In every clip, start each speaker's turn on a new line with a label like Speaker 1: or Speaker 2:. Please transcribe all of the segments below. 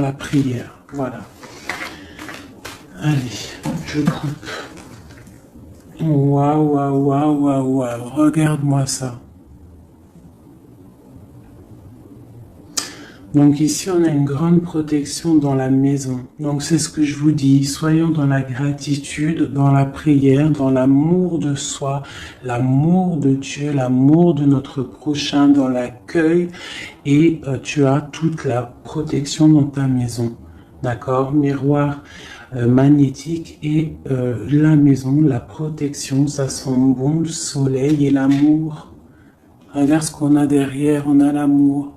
Speaker 1: la prière. Voilà. Allez, je coupe. Waouh, waouh, waouh, waouh, waouh. Regarde-moi ça. Donc ici, on a une grande protection dans la maison. Donc c'est ce que je vous dis. Soyons dans la gratitude, dans la prière, dans l'amour de soi, l'amour de Dieu, l'amour de notre prochain, dans l'accueil. Et tu as toute la protection dans ta maison. D'accord? Miroir magnétique et la maison, la protection, ça sent bon, le soleil et l'amour. Regarde ce qu'on a derrière, on a l'amour.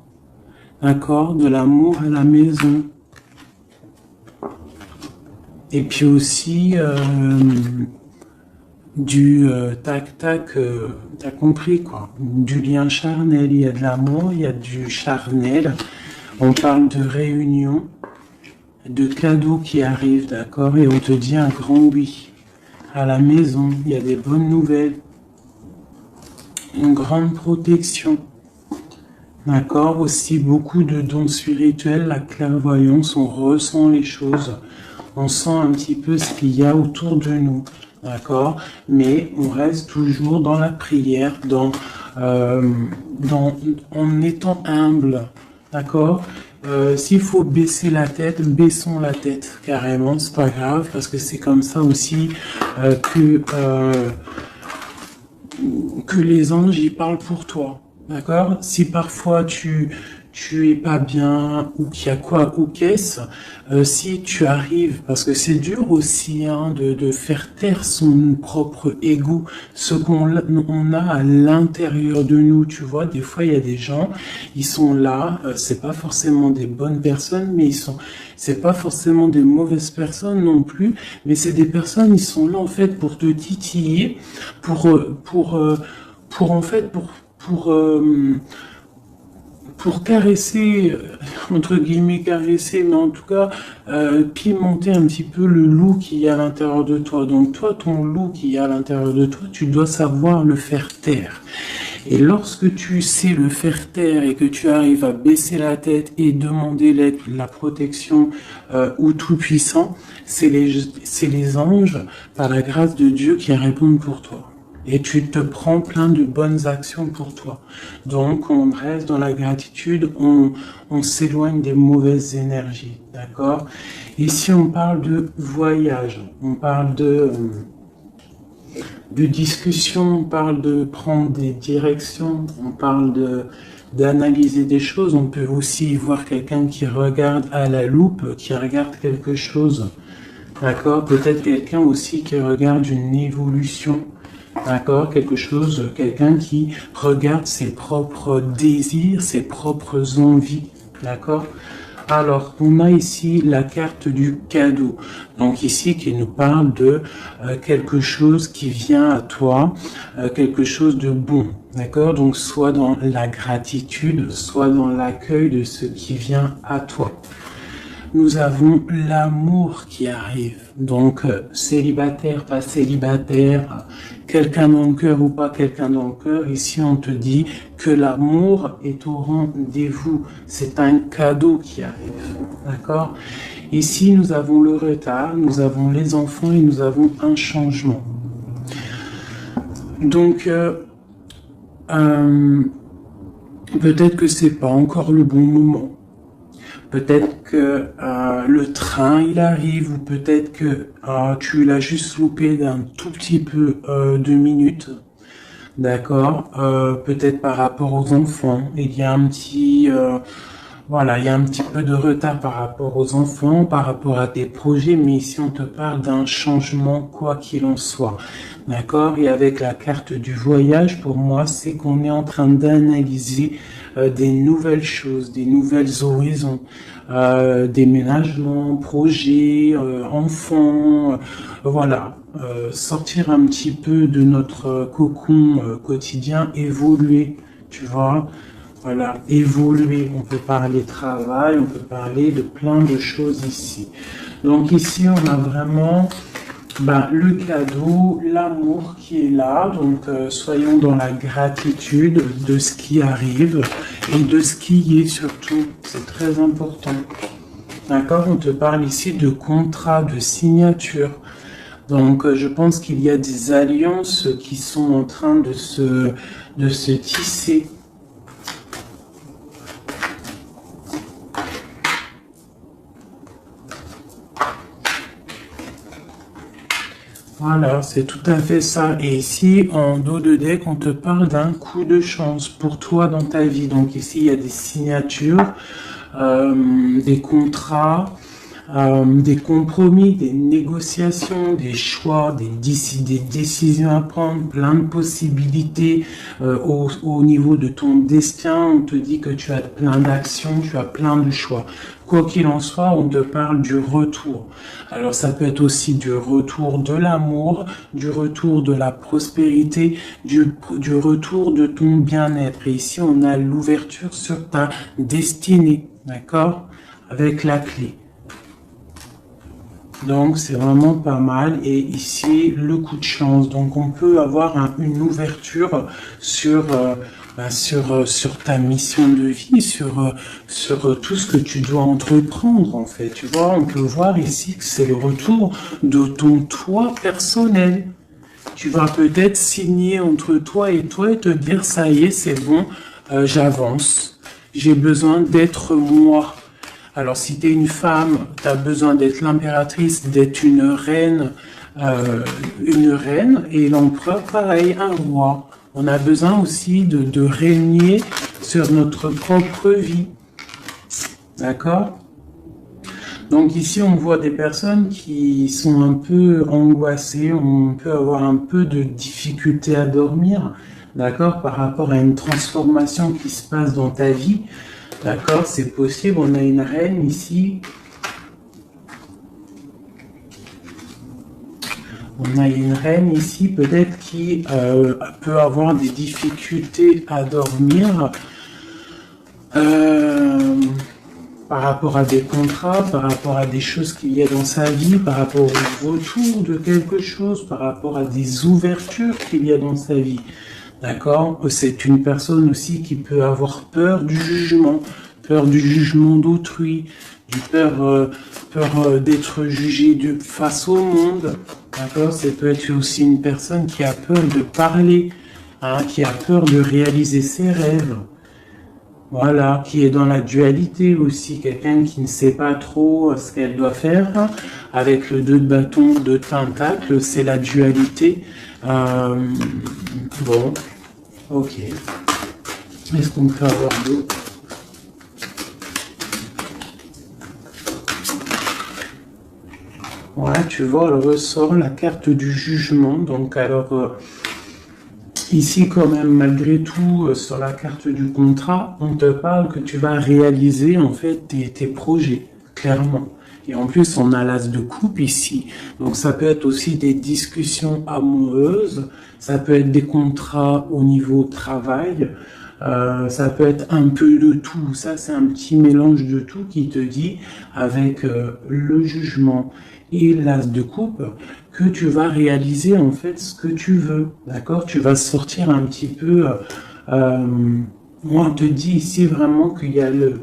Speaker 1: D'accord, de l'amour à la maison. Et puis aussi du tac-tac, t'as compris quoi. Du lien charnel, il y a de l'amour, il y a du charnel. On parle de réunion, de cadeaux qui arrivent, d'accord, et on te dit un grand oui. À la maison, il y a des bonnes nouvelles. Une grande protection. D'accord, aussi beaucoup de dons spirituels, la clairvoyance, on ressent les choses, on sent un petit peu ce qu'il y a autour de nous, d'accord, mais on reste toujours dans la prière, en étant humble, d'accord. S'il faut baisser la tête, baissons la tête, carrément, c'est pas grave, parce que c'est comme ça aussi que les anges y parlent pour toi. D'accord? Si parfois tu es pas bien ou qu'il y a quoi ou qu'est-ce, si tu arrives, parce que c'est dur aussi de faire taire son propre ego, ce qu'on a à l'intérieur de nous, tu vois, des fois il y a des gens, ils sont là, c'est pas forcément des bonnes personnes, mais c'est pas forcément des mauvaises personnes non plus, mais c'est des personnes, ils sont là en fait pour te titiller, pour caresser, entre guillemets caresser, mais en tout cas pimenter un petit peu le loup qui y a à l'intérieur de toi. Donc toi, ton loup qui y a à l'intérieur de toi, tu dois savoir le faire taire. Et lorsque tu sais le faire taire et que tu arrives à baisser la tête et demander l'aide, la protection au Tout-Puissant, c'est les anges, par la grâce de Dieu, qui répondent pour toi. Et tu te prends plein de bonnes actions pour toi. Donc, on reste dans la gratitude, on s'éloigne des mauvaises énergies, d'accord? Ici, on parle de voyage, on parle de discussion, on parle de prendre des directions, on parle d'analyser des choses. On peut aussi voir quelqu'un qui regarde à la loupe, qui regarde quelque chose, d'accord? Peut-être quelqu'un aussi qui regarde une évolution. D'accord, quelqu'un qui regarde ses propres désirs, ses propres envies, d'accord. Alors, on a ici la carte du cadeau, donc ici qui nous parle de quelque chose qui vient à toi, quelque chose de bon, d'accord. Donc, soit dans la gratitude, soit dans l'accueil de ce qui vient à toi. Nous avons l'amour qui arrive. Donc, célibataire, pas célibataire, quelqu'un dans le cœur ou pas quelqu'un dans le cœur, ici on te dit que l'amour est au rendez-vous. C'est un cadeau qui arrive. D'accord? Ici, nous avons le retard, nous avons les enfants et nous avons un changement. Donc, peut-être que c'est pas encore le bon moment. Peut-être que le train il arrive, ou peut-être que tu l'as juste loupé d'un tout petit peu de minutes, d'accord. Peut-être par rapport aux enfants, il y a un petit il y a un petit peu de retard par rapport aux enfants, par rapport à tes projets, mais ici on te parle d'un changement quoi qu'il en soit, d'accord. Et avec la carte du voyage, pour moi, c'est qu'on est en train d'analyser des nouvelles choses, des nouvelles horizons, déménagements, projets, enfants, voilà. Sortir un petit peu de notre cocon quotidien, évoluer, tu vois. Voilà, évoluer, on peut parler travail, on peut parler de plein de choses ici. Donc ici, on a vraiment le cadeau, l'amour qui est là. Donc soyons dans la gratitude de ce qui arrive et de ce qui est surtout. C'est très important. D'accord? On te parle ici de contrat, de signature. Donc, je pense qu'il y a des alliances qui sont en train de se tisser. Voilà, c'est tout à fait ça. Et ici, en dos de deck, on te parle d'un coup de chance pour toi dans ta vie. Donc ici, il y a des signatures, des contrats, des compromis, des négociations, des choix, des décisions à prendre, plein de possibilités au niveau de ton destin. On te dit que tu as plein d'actions, tu as plein de choix. Quoi qu'il en soit, on te parle du retour. Alors ça peut être aussi du retour de l'amour, du retour de la prospérité, du retour de ton bien-être. Et ici, on a l'ouverture sur ta destinée, d'accord? Avec la clé. Donc c'est vraiment pas mal. Et ici, le coup de chance. Donc on peut avoir une ouverture sur sur ta mission de vie, sur tout ce que tu dois entreprendre en fait. Tu vois, on peut voir ici que c'est le retour de ton toi personnel. Tu vas peut-être signer entre toi et te dire ça y est, c'est bon, j'avance. J'ai besoin d'être moi. Alors si tu es une femme, tu as besoin d'être l'impératrice, d'être une reine, et l'empereur pareil, un roi. On a besoin aussi de régner sur notre propre vie. D'accord? Donc ici, on voit des personnes qui sont un peu angoissées, on peut avoir un peu de difficulté à dormir, d'accord, par rapport à une transformation qui se passe dans ta vie. D'accord, c'est possible, on a une reine ici. On a une reine ici, peut-être qui peut avoir des difficultés à dormir par rapport à des contrats, par rapport à des choses qu'il y a dans sa vie, par rapport au retour de quelque chose, par rapport à des ouvertures qu'il y a dans sa vie. D'accord? C'est une personne aussi qui peut avoir peur du jugement d'autrui, peur d'être jugé face au monde. D'accord? Ça peut être aussi une personne qui a peur de parler, hein, qui a peur de réaliser ses rêves. Voilà, qui est dans la dualité aussi, quelqu'un qui ne sait pas trop ce qu'elle doit faire. Avec le 2 de bâton, 2 de pentacle, c'est la dualité. Bon, ok. Est-ce qu'on peut avoir d'autres? Ouais, tu vois, elle ressort la carte du jugement. Donc, alors, ici, quand même, malgré tout, sur la carte du contrat, on te parle que tu vas réaliser, en fait, tes projets, clairement. Et en plus, on a l'as de coupe ici. Donc, ça peut être aussi des discussions amoureuses. Ça peut être des contrats au niveau travail. Ça peut être un peu de tout. Ça, c'est un petit mélange de tout qui te dit, avec le jugement et l'as de coupe, que tu vas réaliser en fait ce que tu veux. D'accord? Tu vas sortir un petit peu. Moi, on te dit ici vraiment qu'il y a le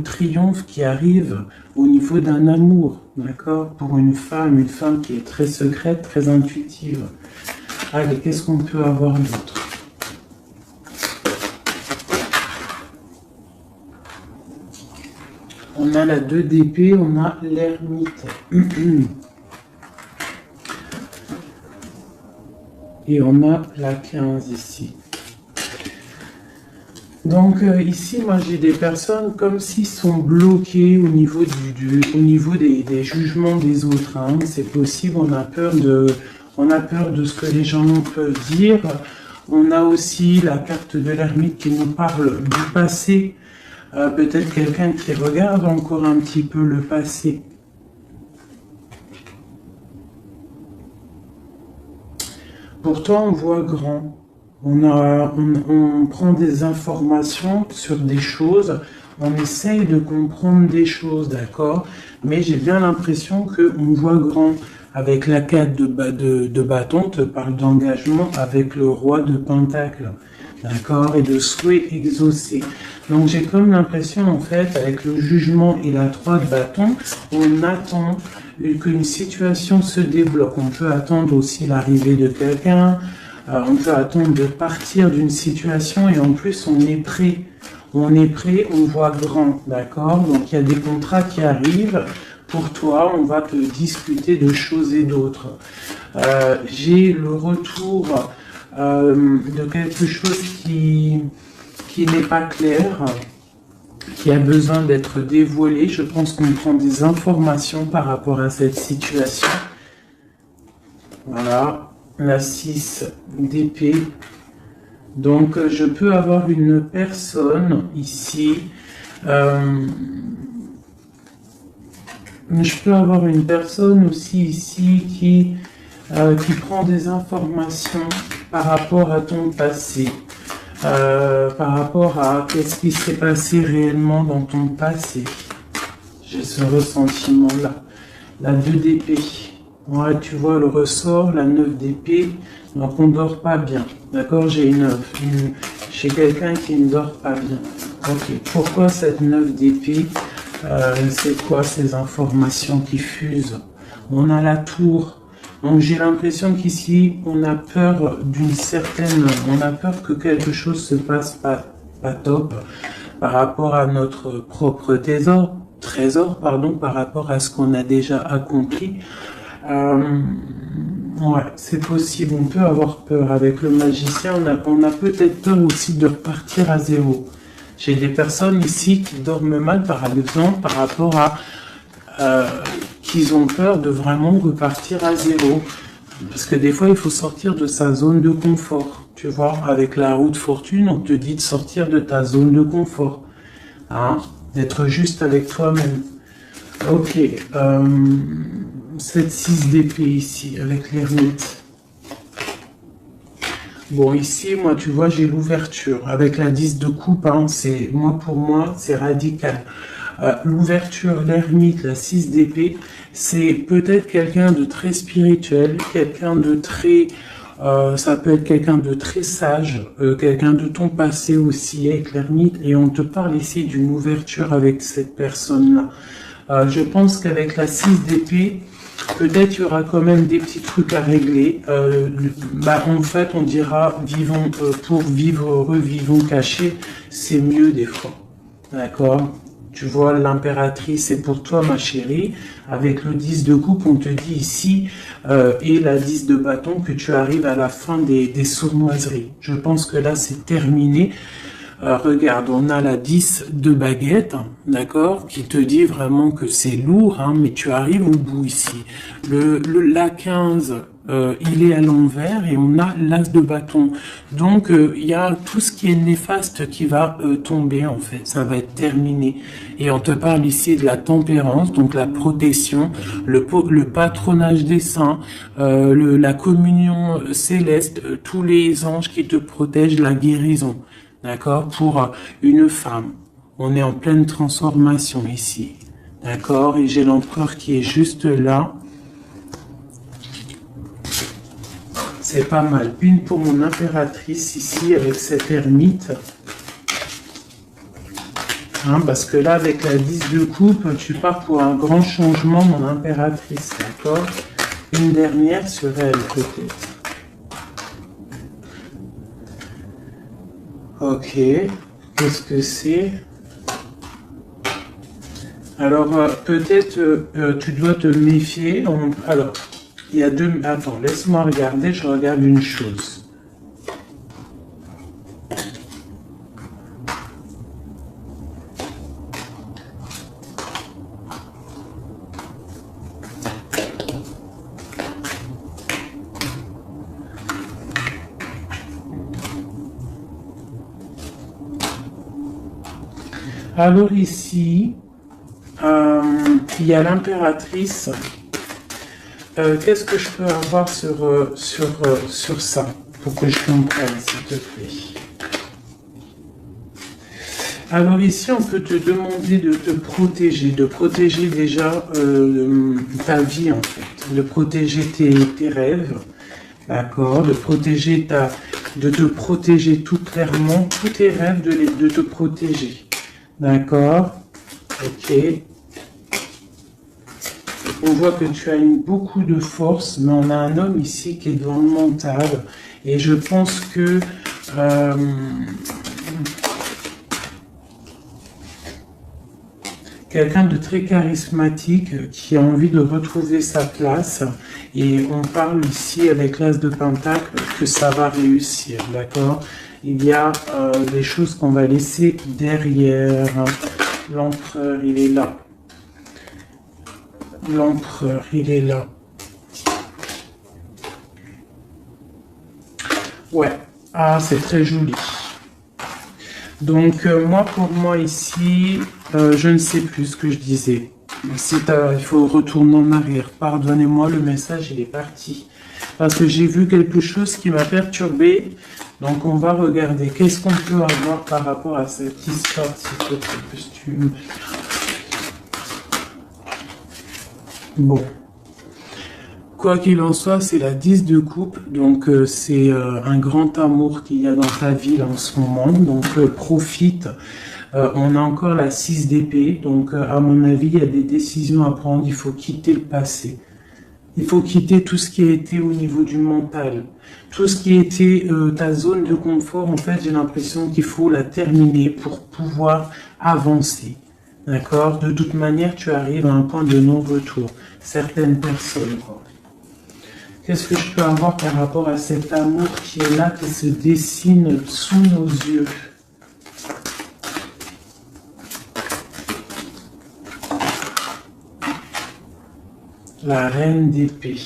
Speaker 1: triomphe qui arrive au niveau d'un amour. D'accord? Pour une femme qui est très secrète, très intuitive. Allez, qu'est-ce qu'on peut avoir d'autre? On a la 2 d'épée, on a l'ermite. Et on a la 15 ici. Donc ici, moi j'ai des personnes comme s'ils sont bloqués au niveau des jugements des autres. Hein. C'est possible, on a peur de ce que les gens peuvent dire. On a aussi la carte de l'ermite qui nous parle du passé. Peut-être quelqu'un qui regarde encore un petit peu le passé. Pourtant, on voit grand. On prend des informations sur des choses, on essaye de comprendre des choses, d'accord? Mais j'ai bien l'impression qu'on voit grand. Avec la carte de bâton, te parle d'engagement avec le roi de pentacle. d'accord, et de souhaits exaucés. Donc j'ai comme l'impression, en fait, avec le jugement et la 3 de bâton, on attend qu'une situation se débloque. On peut attendre aussi l'arrivée de quelqu'un, on peut attendre de partir d'une situation, et en plus on est prêt. On est prêt, on voit grand, d'accord? Donc il y a des contrats qui arrivent. Pour toi, on va te discuter de choses et d'autres. J'ai le retour de quelque chose qui n'est pas clair, qui a besoin d'être dévoilé. Je pense qu'on prend des informations par rapport à cette situation. Voilà, la 6 d'épée. Donc, je peux avoir une personne ici. Je peux avoir une personne aussi ici qui prend des informations par rapport à ton passé, par rapport à qu'est-ce qui s'est passé réellement dans ton passé. J'ai ce ressentiment-là. La 2 d'épée. Ouais, tu vois le ressort, la 9 d'épée. Donc on ne dort pas bien. D'accord, j'ai chez quelqu'un qui ne dort pas bien. Ok, pourquoi cette 9 d'épée? C'est quoi ces informations qui fusent? On a la tour. Donc j'ai l'impression qu'ici, on a peur on a peur que quelque chose se passe pas top par rapport à notre propre trésor, par rapport à ce qu'on a déjà accompli. Ouais, c'est possible, on peut avoir peur. Avec le magicien, on a peut-être peur aussi de repartir à zéro. J'ai des personnes ici qui dorment mal, par exemple, par rapport à qu'ils ont peur de vraiment repartir à zéro. Parce que des fois, il faut sortir de sa zone de confort. Tu vois, avec la roue de fortune, on te dit de sortir de ta zone de confort. Hein, d'être juste avec toi-même. Ok, cette 6 d'épée ici, avec l'ermite. Bon, ici, moi, tu vois, j'ai l'ouverture. Avec la 10 de coupe, hein, pour moi, c'est radical. L'ouverture, l'ermite, la 6 d'épée, c'est peut-être quelqu'un de très spirituel, quelqu'un de très... ça peut être quelqu'un de très sage, quelqu'un de ton passé aussi, avec l'ermite, et on te parle ici d'une ouverture avec cette personne-là. Je pense qu'avec la 6 d'épée, peut-être il y aura quand même des petits trucs à régler. En fait, on dira vivons pour vivre heureux, vivons cachés. C'est mieux des fois. D'accord? Tu vois, l'impératrice, c'est pour toi, ma chérie. Avec le 10 de coupe, on te dit ici, et la 10 de bâton, que tu arrives à la fin des sournoiseries. Je pense que là, c'est terminé. Regarde, on a la 10 de baguette, d'accord, qui te dit vraiment que c'est lourd, hein, mais tu arrives au bout ici. La 15, il est à l'envers et on a l'as de bâton. Donc, il y a tout ce qui est néfaste qui va tomber, en fait. Ça va être terminé. Et on te parle ici de la tempérance, donc la protection, le patronage des saints, la communion céleste, tous les anges qui te protègent, la guérison. D'accord? Pour une femme. On est en pleine transformation ici. D'accord? Et j'ai l'empereur qui est juste là. C'est pas mal. Une pour mon impératrice ici avec cette ermite. Hein, parce que là, avec la 10 de coupe, tu pars pour un grand changement, mon impératrice. D'accord? Une dernière sur elle, peut-être. Ok, qu'est-ce que c'est? Alors, peut-être tu dois te méfier. Alors, il y a deux... Attends, laisse-moi regarder, je regarde une chose. Alors ici, il y a l'impératrice. Qu'est-ce que je peux avoir sur ça pour que je comprenne, s'il te plaît? Alors ici, on peut te demander de te protéger, de protéger déjà ta vie en fait, de protéger tes rêves. d'accord, de te protéger tout clairement, tous tes rêves de te protéger, d'accord, ok. On voit que tu as beaucoup de force, mais on a un homme ici qui est dans le mental, et je pense que quelqu'un de très charismatique qui a envie de retrouver sa place. Et on parle ici avec l'As de Pentacle que ça va réussir, d'accord? Il y a des choses qu'on va laisser derrière. L'empereur, il est là. L'empereur, il est là. Ouais. Ah, c'est très joli. Donc, moi, pour moi, ici, je ne sais plus ce que je disais. Il faut retourner en arrière. Pardonnez-moi, le message, il est parti. Parce que j'ai vu quelque chose qui m'a perturbé. Donc, on va regarder. Qu'est-ce qu'on peut avoir par rapport à cette histoire de ce costume. Bon. Quoi qu'il en soit, c'est la 10 de coupe, donc c'est un grand amour qu'il y a dans ta vie en ce moment, donc profite. On a encore la 6 d'épée, donc à mon avis, il y a des décisions à prendre, il faut quitter le passé. Il faut quitter tout ce qui a été au niveau du mental. Tout ce qui était ta zone de confort, en fait, j'ai l'impression qu'il faut la terminer pour pouvoir avancer. D'accord? De toute manière, tu arrives à un point de non-retour. Certaines personnes, qu'est-ce que je peux avoir par rapport à cet amour qui est là, qui se dessine sous nos yeux? La reine d'épée.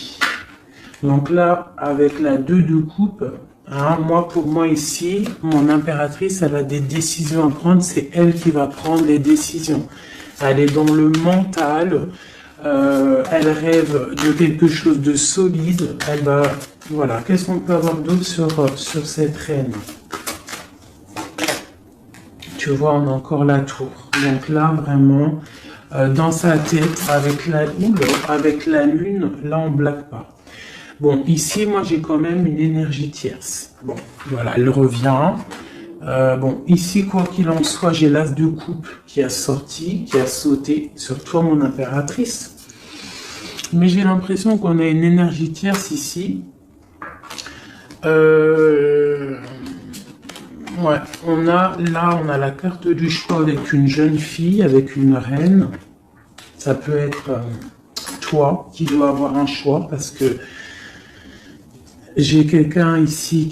Speaker 1: Donc là, avec la 2 de coupe, hein, pour moi ici, mon impératrice, elle a des décisions à prendre. C'est elle qui va prendre les décisions. Elle est dans le mental. Elle rêve de quelque chose de solide. Elle va, voilà. Qu'est-ce qu'on peut avoir d'autre sur cette reine? Tu vois, on a encore la tour. Donc là, vraiment, dans sa tête, avec la lune, là, on blague pas. Bon, ici, moi, j'ai quand même une énergie tierce. Bon, voilà, elle revient. Bon, ici, quoi qu'il en soit, j'ai l'As de coupe qui a sauté sur toi, mon impératrice. Mais j'ai l'impression qu'on a une énergie tierce ici. Ouais, on a la carte du choix avec une jeune fille, avec une reine. Ça peut être toi qui dois avoir un choix parce que j'ai quelqu'un ici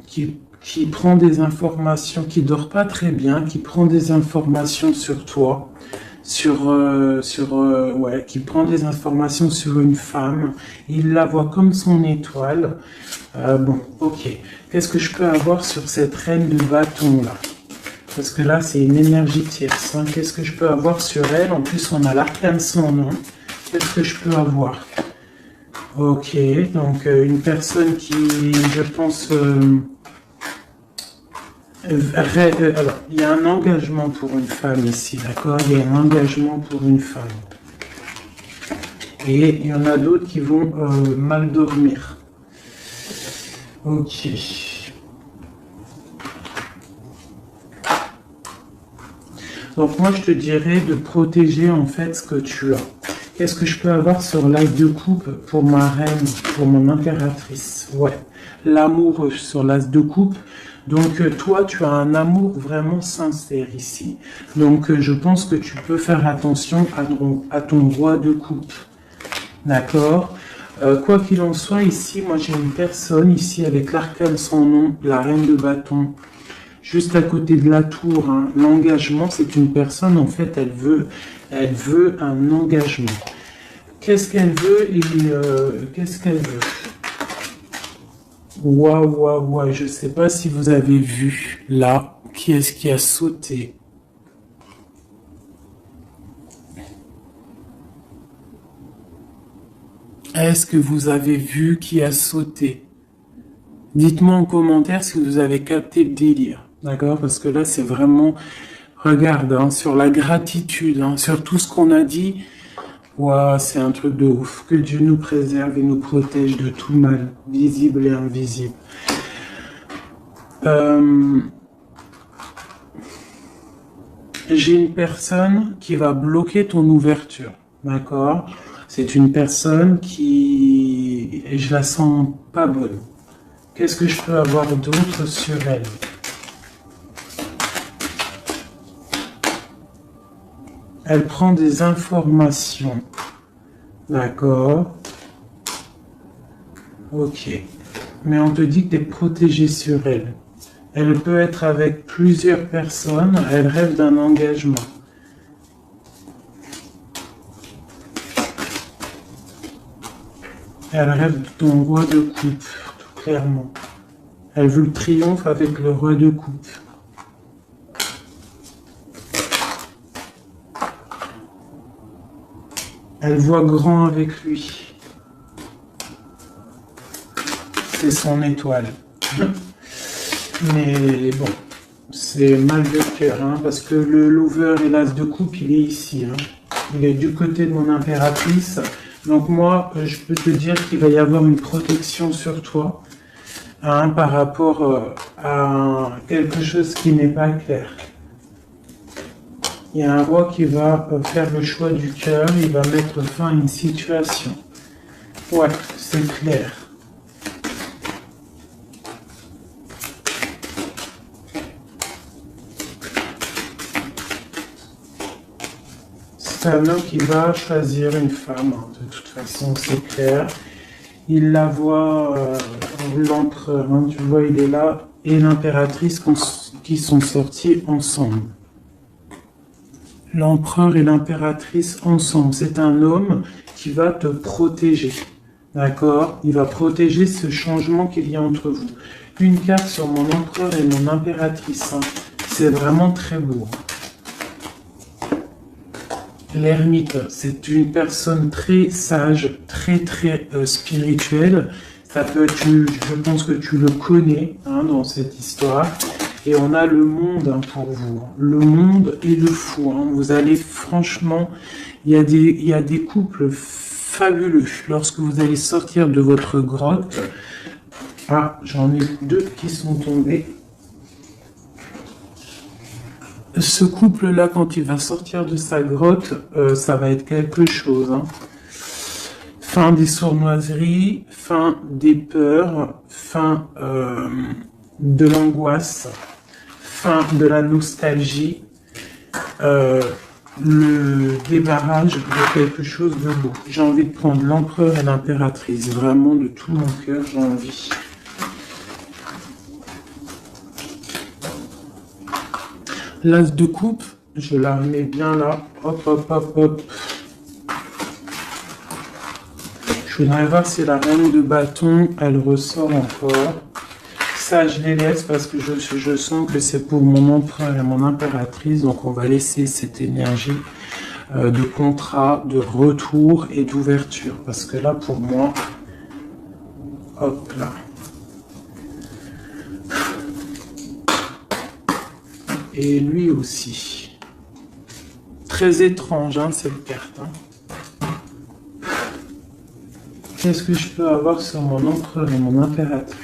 Speaker 1: qui prend des informations, qui dort pas très bien, qui prend des informations sur toi, qui prend des informations sur une femme. Il la voit comme son étoile. Bon, ok. Qu'est-ce que je peux avoir sur cette reine de bâton là? Parce que là, c'est une énergie tierce. Hein. Qu'est-ce que je peux avoir sur elle? En plus, on a l'arcane sans nom. Qu'est-ce que je peux avoir? Ok, donc une personne qui, je pense... alors, il y a un engagement pour une femme ici, d'accord? Il y a un engagement pour une femme. Et il y en a d'autres qui vont mal dormir. Ok. Donc moi, je te dirais de protéger en fait ce que tu as. Qu'est-ce que je peux avoir sur l'As de coupe pour ma reine, pour mon impératrice? Ouais, l'amour sur l'As de coupe. Donc toi, tu as un amour vraiment sincère ici. Donc je pense que tu peux faire attention à ton roi de coupe. D'accord? Quoi qu'il en soit, ici, moi j'ai une personne ici avec l'arcane sans nom, la reine de bâton. Juste à côté de la tour, hein. L'engagement, c'est une personne, en fait, elle veut un engagement. Qu'est-ce qu'elle veut et qu'est-ce qu'elle veut? Waouh, je ne sais pas si vous avez vu, là, qui est-ce qui a sauté? Est-ce que vous avez vu qui a sauté? Dites-moi en commentaire si vous avez capté le délire. D'accord? Parce que là, c'est vraiment... Regarde, hein, sur la gratitude, hein, sur tout ce qu'on a dit, Ouah, c'est un truc de ouf. Que Dieu nous préserve et nous protège de tout mal, visible et invisible. J'ai une personne qui va bloquer ton ouverture, d'accord? C'est une personne qui... je la sens pas bonne. Qu'est-ce que je peux avoir d'autre sur elle? Elle prend des informations. D'accord. Ok. Mais on te dit que tu es protégé sur elle. Elle peut être avec plusieurs personnes. Elle rêve d'un engagement. Elle rêve de ton roi de coupe, tout clairement. Elle veut le triomphe avec le roi de coupe. Elle voit grand avec lui. C'est son étoile. Mais bon, c'est mal de cœur, hein, parce que le lover et l'as de coupe, il est ici. Hein. Il est du côté de mon impératrice. Donc moi, je peux te dire qu'il va y avoir une protection sur toi, hein, par rapport à quelque chose qui n'est pas clair. Il y a un roi qui va faire le choix du cœur, il va mettre fin à une situation. Ouais, c'est clair. C'est un homme qui va choisir une femme, hein, de toute façon, c'est clair. Il la voit, l'empereur, hein, tu vois, il est là, et l'impératrice qui sont sortis ensemble. L'empereur et l'impératrice ensemble. C'est un homme qui va te protéger. D'accord? Il va protéger ce changement qu'il y a entre vous. Une carte sur mon empereur et mon impératrice. Hein. C'est vraiment très beau. L'ermite, c'est une personne très sage, très spirituelle. Ça peut être, je pense que tu le connais, hein, dans cette histoire. Et on a le monde, hein, pour vous. Le monde et le fou. Hein. Vous allez, franchement, il y a des couples fabuleux. Lorsque vous allez sortir de votre grotte. Ah, j'en ai deux qui sont tombés. Ce couple-là, quand il va sortir de sa grotte, ça va être quelque chose. Hein. Fin des sournoiseries, fin des peurs, fin de l'angoisse, fin de la nostalgie, le débarrage de quelque chose de beau. J'ai envie de prendre l'empereur et l'impératrice, vraiment de tout mon cœur, j'ai envie. L'as de coupe, je la remets bien là, hop, hop, hop, hop. Je voudrais voir si la reine de bâton, elle ressort encore. Ça, je les laisse parce que je sens que c'est pour mon empereur et mon impératrice. Donc, on va laisser cette énergie de contrat, de retour et d'ouverture. Parce que là, pour moi, hop là. Et lui aussi. Très étrange, hein, cette carte. Hein. Qu'est-ce que je peux avoir sur mon empereur et mon impératrice?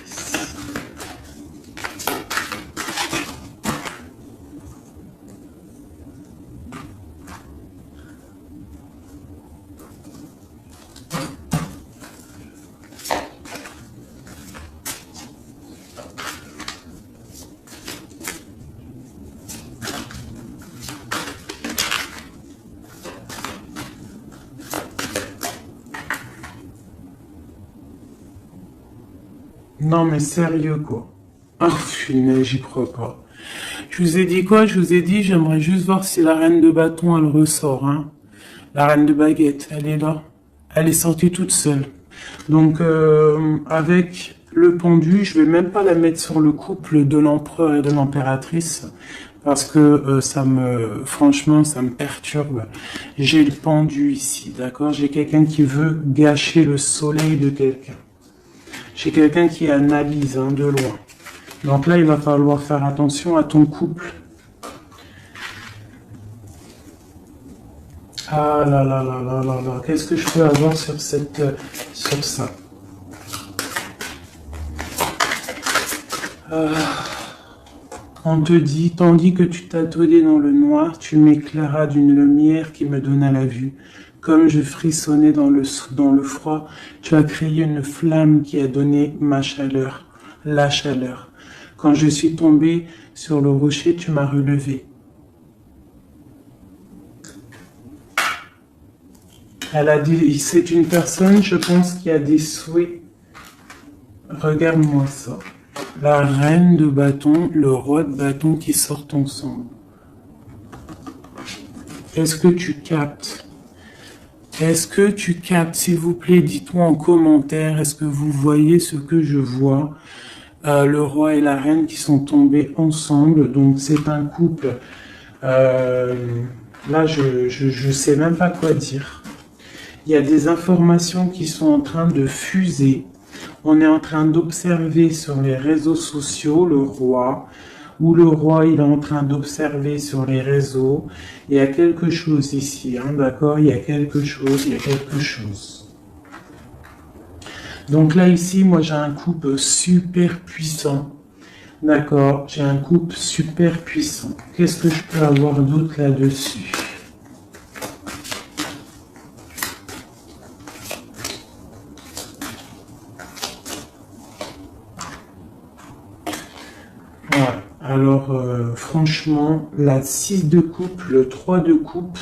Speaker 1: Non mais sérieux quoi. Ah, j'y crois pas. Je vous ai dit quoi? Je vous ai dit, j'aimerais juste voir si la reine de bâton, elle ressort. Hein. La reine de baguette, elle est là. Elle est sortie toute seule. Donc, avec le pendu, je vais même pas la mettre sur le couple de l'empereur et de l'impératrice. Parce que franchement, ça me perturbe. J'ai le pendu ici, d'accord? J'ai quelqu'un qui veut gâcher le soleil de quelqu'un. J'ai quelqu'un qui analyse, hein, de loin. Donc là, il va falloir faire attention à ton couple. Ah là là là là là là. Qu'est-ce que je peux avoir sur cette, sur ça? On te dit, tandis que tu t'attendais dans le noir, tu m'éclairas d'une lumière qui me donna la vue. Comme je frissonnais dans le froid, tu as créé une flamme qui a donné ma chaleur, la chaleur. Quand je suis tombé sur le rocher, tu m'as relevé. Elle a dit, c'est une personne, je pense, qui a des souhaits. Regarde-moi ça. La reine de bâton, le roi de bâton qui sortent ensemble. Est-ce que tu captes? Est-ce que tu captes? S'il vous plaît, dites-moi en commentaire, est-ce que vous voyez ce que je vois? Le roi et la reine qui sont tombés ensemble, donc c'est un couple. Là, je sais même pas quoi dire. Il y a des informations qui sont en train de fuser. On est en train d'observer sur les réseaux sociaux le roi, ou le roi il est en train d'observer sur les réseaux. Il y a quelque chose ici, hein, d'accord? Il y a quelque chose, il y a quelque chose. Donc là ici, moi j'ai un couple super puissant. D'accord, j'ai un couple super puissant. Qu'est-ce que je peux avoir d'autre là-dessus? Alors, franchement, la 6 de coupe, le 3 de coupe,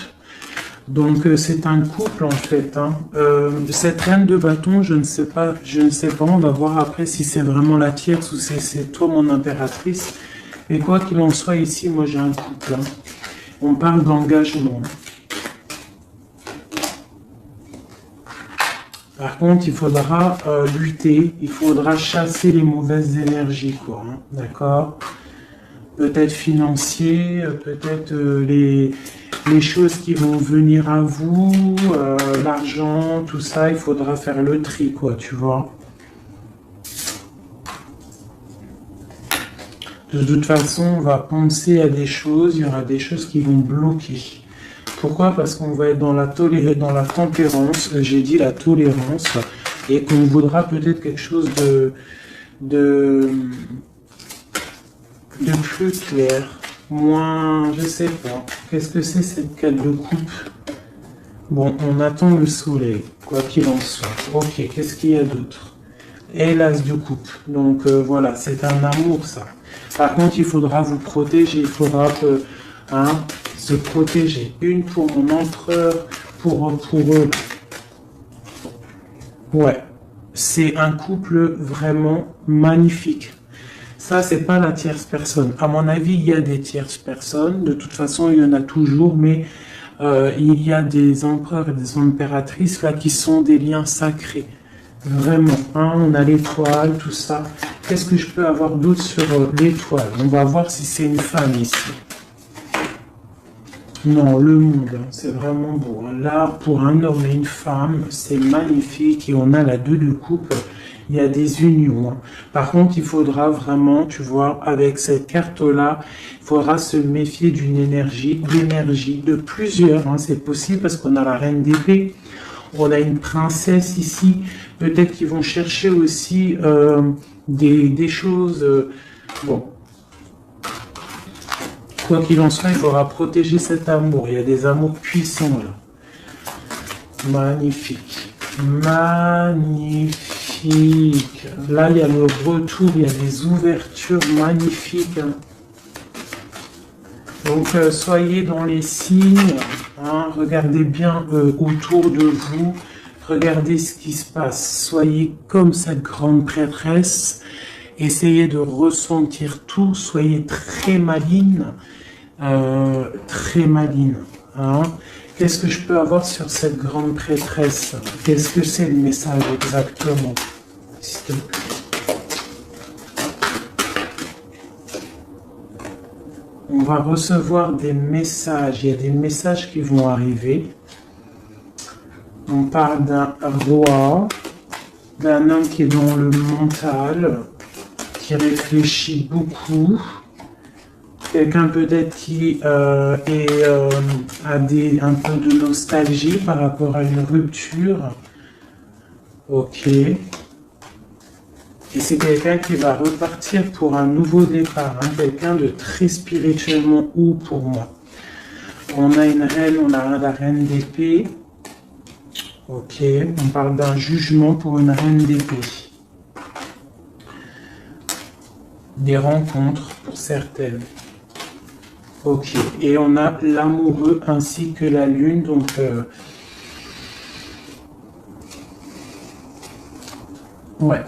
Speaker 1: donc c'est un couple en fait. Hein. Cette reine de bâton, je ne sais pas, on va voir après si c'est vraiment la tierce ou c'est toi mon impératrice. Et quoi qu'il en soit, ici, moi j'ai un couple. Hein. On parle d'engagement. Par contre, il faudra lutter, il faudra chasser les mauvaises énergies, quoi. Hein. D'accord? Peut-être financier, peut-être les choses qui vont venir à vous, l'argent, tout ça, il faudra faire le tri, quoi, tu vois. De toute façon, on va penser à des choses, il y aura des choses qui vont bloquer. Pourquoi? Parce qu'on va être dans la tempérance, j'ai dit la tolérance, et qu'on voudra peut-être quelque chose de plus clair, moins, je sais pas. Qu'est-ce que c'est cette carte de coupe? Bon, on attend le soleil, quoi qu'il en soit. Ok, qu'est-ce qu'il y a d'autre? Et l'as de coupe. Donc voilà, c'est un amour ça. Par contre, il faudra vous protéger, il faudra se protéger. Une pour mon empereur, pour eux. Ouais, c'est un couple vraiment magnifique. Ça, c'est pas la tierce personne. À mon avis, il y a des tierces personnes. De toute façon, il y en a toujours, mais il y a des empereurs et des impératrices là qui sont des liens sacrés. Vraiment. Hein, on a l'étoile, tout ça. Qu'est-ce que je peux avoir d'autre sur l'étoile? On va voir si c'est une femme ici. Non, le monde, hein, c'est vraiment beau. Hein. Là, pour un homme et une femme, c'est magnifique. Et on a la 2 de coupe. Il y a des unions. Hein. Par contre, il faudra vraiment, tu vois, avec cette carte-là, il faudra se méfier d'énergie, de plusieurs. Hein. C'est possible parce qu'on a la reine d'épée, on a une princesse ici. Peut-être qu'ils vont chercher aussi des choses. Bon. Quoi qu'il en soit, il faudra protéger cet amour. Il y a des amours puissants là. Magnifique. Magnifique. Là, il y a le retour, il y a des ouvertures magnifiques. Hein. Donc, soyez dans les signes. Hein, regardez bien autour de vous. Regardez ce qui se passe. Soyez comme cette grande prêtresse. Essayez de ressentir tout. Soyez très maligne. Très maligne. Hein. Qu'est-ce que je peux avoir sur cette grande prêtresse? Qu'est-ce que c'est le message exactement? S'il te plaît. On va recevoir des messages. Il y a des messages qui vont arriver. On parle d'un roi, d'un homme qui est dans le mental, qui réfléchit beaucoup. Quelqu'un peut-être qui a un peu de nostalgie par rapport à une rupture. Ok. Et c'est quelqu'un qui va repartir pour un nouveau départ. Hein. Quelqu'un de très spirituellement haut pour moi. On a une reine, on a la reine d'épée. Ok. On parle d'un jugement pour une reine d'épée. Des rencontres pour certaines. Ok, et on a l'amoureux ainsi que la lune, donc ouais.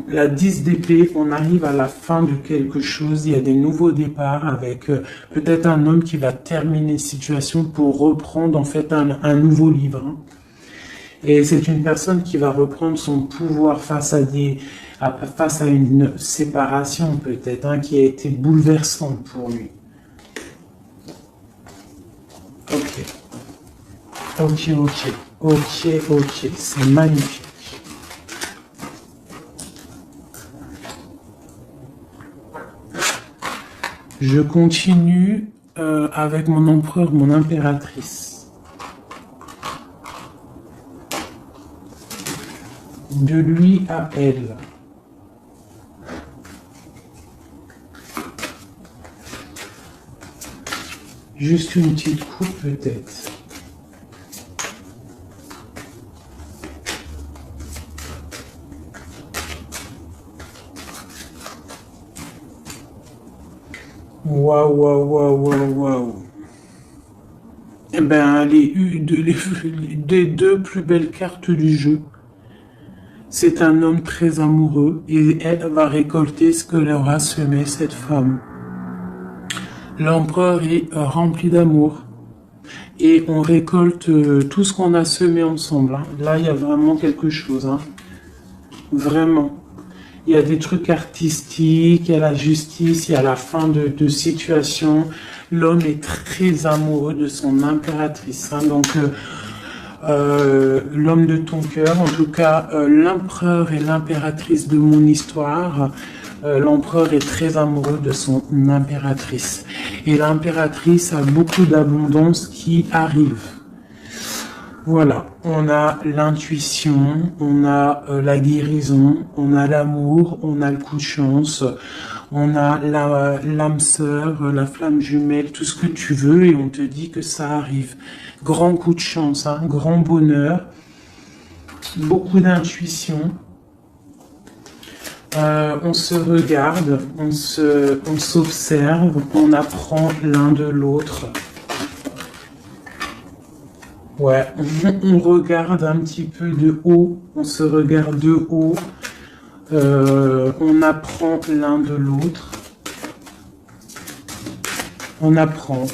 Speaker 1: La 10 d'épée, on arrive à la fin de quelque chose, il y a des nouveaux départs avec peut-être un homme qui va terminer une situation pour reprendre en fait un nouveau livre. Hein. Et c'est une personne qui va reprendre son pouvoir face à une séparation peut-être, hein, qui a été bouleversante pour lui. Ok, c'est magnifique. Je continue avec mon empereur, mon impératrice. De lui à elle. Juste une petite coupe peut-être. Waouh. Eh ben, les deux plus belles cartes du jeu. C'est un homme très amoureux et elle va récolter ce que leur a semé cette femme. L'empereur est rempli d'amour et on récolte tout ce qu'on a semé ensemble. Hein. Là, il y a vraiment quelque chose. Hein. Vraiment. Il y a des trucs artistiques, il y a la justice, il y a la fin de situation. L'homme est très amoureux de son impératrice. Hein. Donc, l'homme de ton cœur, en tout cas, l'empereur et l'impératrice de mon histoire. L'empereur est très amoureux de son impératrice. Et l'impératrice a beaucoup d'abondance qui arrive. Voilà, on a l'intuition, on a la guérison, on a l'amour, on a le coup de chance, on a l'âme sœur, la flamme jumelle, tout ce que tu veux et on te dit que ça arrive. Grand coup de chance, hein, grand bonheur, beaucoup d'intuition. On se regarde, on s'observe, on apprend l'un de l'autre. Ouais, on regarde un petit peu de haut, on se regarde de haut, on apprend l'un de l'autre. On apprend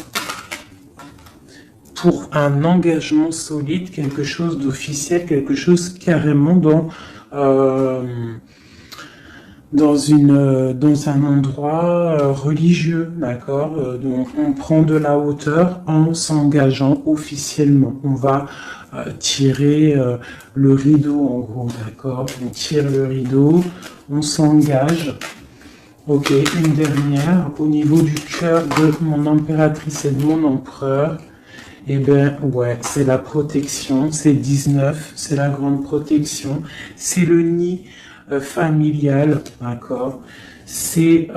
Speaker 1: pour un engagement solide, quelque chose d'officiel, quelque chose carrément dans un endroit religieux, d'accord. Donc on prend de la hauteur en s'engageant officiellement. On va tirer le rideau en gros, d'accord. On tire le rideau, on s'engage. Ok, une dernière au niveau du cœur de mon impératrice et de mon empereur. Eh ben ouais, c'est la protection, c'est 19, c'est la grande protection, c'est le nid familial, d'accord. C'est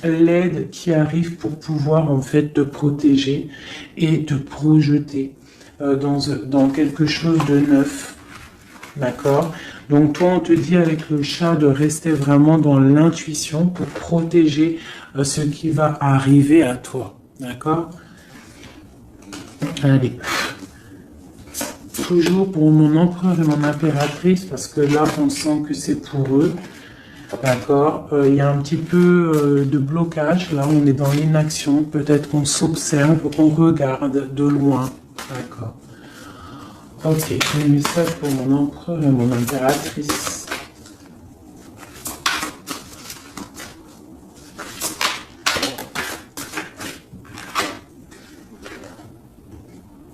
Speaker 1: l'aide qui arrive pour pouvoir en fait te protéger et te projeter dans quelque chose de neuf, d'accord. Donc toi on te dit avec le chat de rester vraiment dans l'intuition pour protéger ce qui va arriver à toi, d'accord. Allez. Toujours pour mon empereur et mon impératrice, parce que là, on sent que c'est pour eux. D'accord. Il y a un petit peu de blocage. Là, on est dans l'inaction. Peut-être qu'on s'observe, qu'on regarde de loin. D'accord. Ok. Un message pour mon empereur et mon impératrice.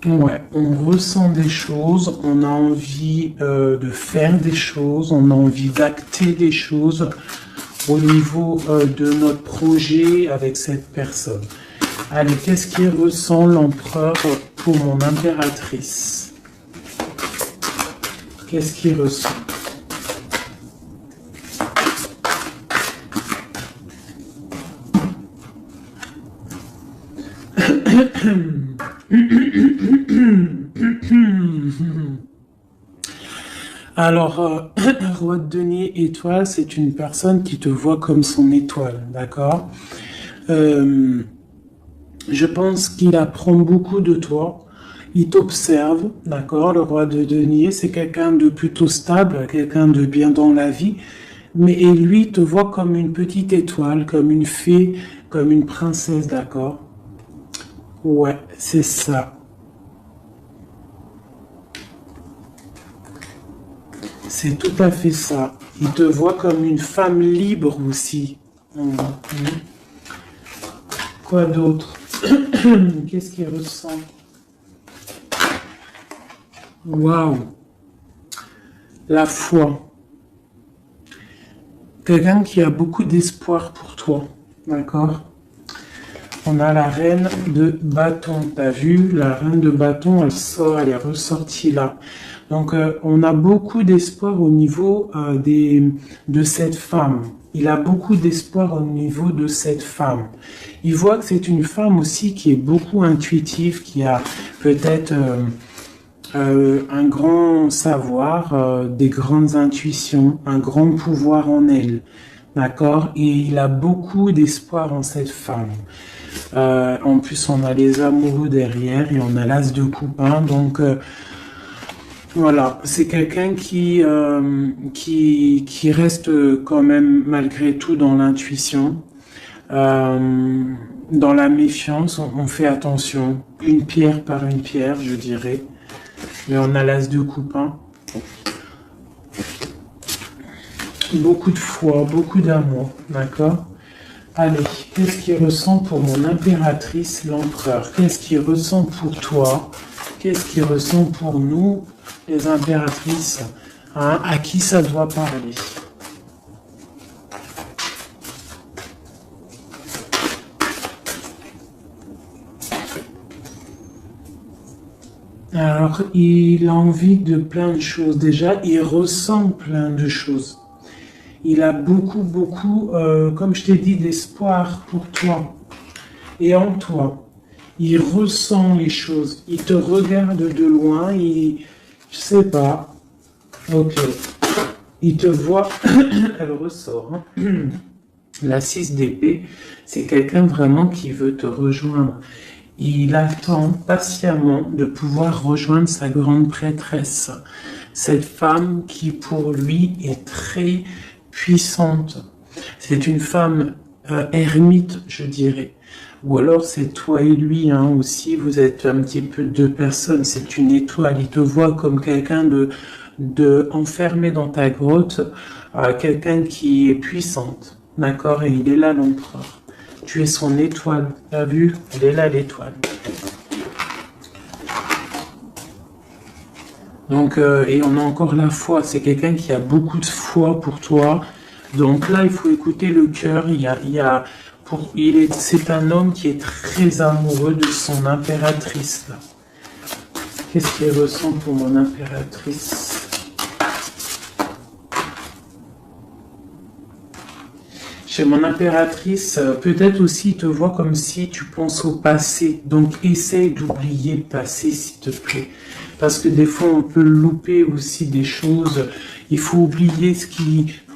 Speaker 1: Ouais, on ressent des choses, on a envie de faire des choses, on a envie d'acter des choses, au niveau de notre projet avec cette personne. Allez, qu'est-ce qui ressent l'empereur pour mon impératrice? Qu'est-ce qu'il ressent? Alors, roi de denier étoile, c'est une personne qui te voit comme son étoile, d'accord? Je pense qu'il apprend beaucoup de toi, il t'observe, d'accord? Le roi de denier, c'est quelqu'un de plutôt stable, quelqu'un de bien dans la vie, mais et lui te voit comme une petite étoile, comme une fée, comme une princesse, d'accord? Ouais, c'est ça. C'est tout à fait ça. Il te voit comme une femme libre aussi. Mhm. Quoi d'autre? Qu'est-ce qu'il ressent? Waouh! La foi. Quelqu'un qui a beaucoup d'espoir pour toi. D'accord? On a la reine de bâton. T'as vu? La reine de bâton, elle sort, elle est ressortie là. Donc, on a beaucoup d'espoir au niveau de cette femme. Il a beaucoup d'espoir au niveau de cette femme. Il voit que c'est une femme aussi qui est beaucoup intuitive, qui a peut-être un grand savoir, des grandes intuitions, un grand pouvoir en elle. D'accord? Et il a beaucoup d'espoir en cette femme. En plus, on a les amoureux derrière et on a l'as de coupe. Donc, voilà, c'est quelqu'un qui reste quand même malgré tout dans l'intuition, dans la méfiance. On fait attention, une pierre par une pierre, je dirais. Mais on a l'as de coupe. Beaucoup de foi, beaucoup d'amour, d'accord? Allez, qu'est-ce qu'il ressent pour mon impératrice, l'empereur? Qu'est-ce qu'il ressent pour toi? Qu'est-ce qu'il ressent pour nous, les impératrices? À qui ça doit parler? Alors, il a envie de plein de choses. Déjà, il ressent plein de choses. Il a beaucoup, comme je t'ai dit, d'espoir pour toi et en toi. Il ressent les choses. Il te regarde de loin. Je sais pas. Ok. Il te voit. Elle ressort. La 6 d'épée, c'est quelqu'un vraiment qui veut te rejoindre. Il attend patiemment de pouvoir rejoindre sa grande prêtresse. Cette femme qui, pour lui, est très puissante. C'est une femme ermite, je dirais. Ou alors c'est toi et lui aussi, vous êtes un petit peu deux personnes, c'est une étoile. Il te voit comme quelqu'un de enfermé dans ta grotte, quelqu'un qui est puissante. D'accord? Et il est là, l'empereur. Tu es son étoile. T'as vu? Elle est là, l'étoile. Donc, et on a encore la foi. C'est quelqu'un qui a beaucoup de foi pour toi. Donc là, il faut écouter le cœur. C'est un homme qui est très amoureux de son impératrice. Là. Qu'est-ce qu'il ressent pour mon impératrice? Chez mon impératrice, peut-être aussi te vois comme si tu penses au passé. Donc, essaye d'oublier le passé, s'il te plaît. Parce que des fois, on peut louper aussi des choses. Il faut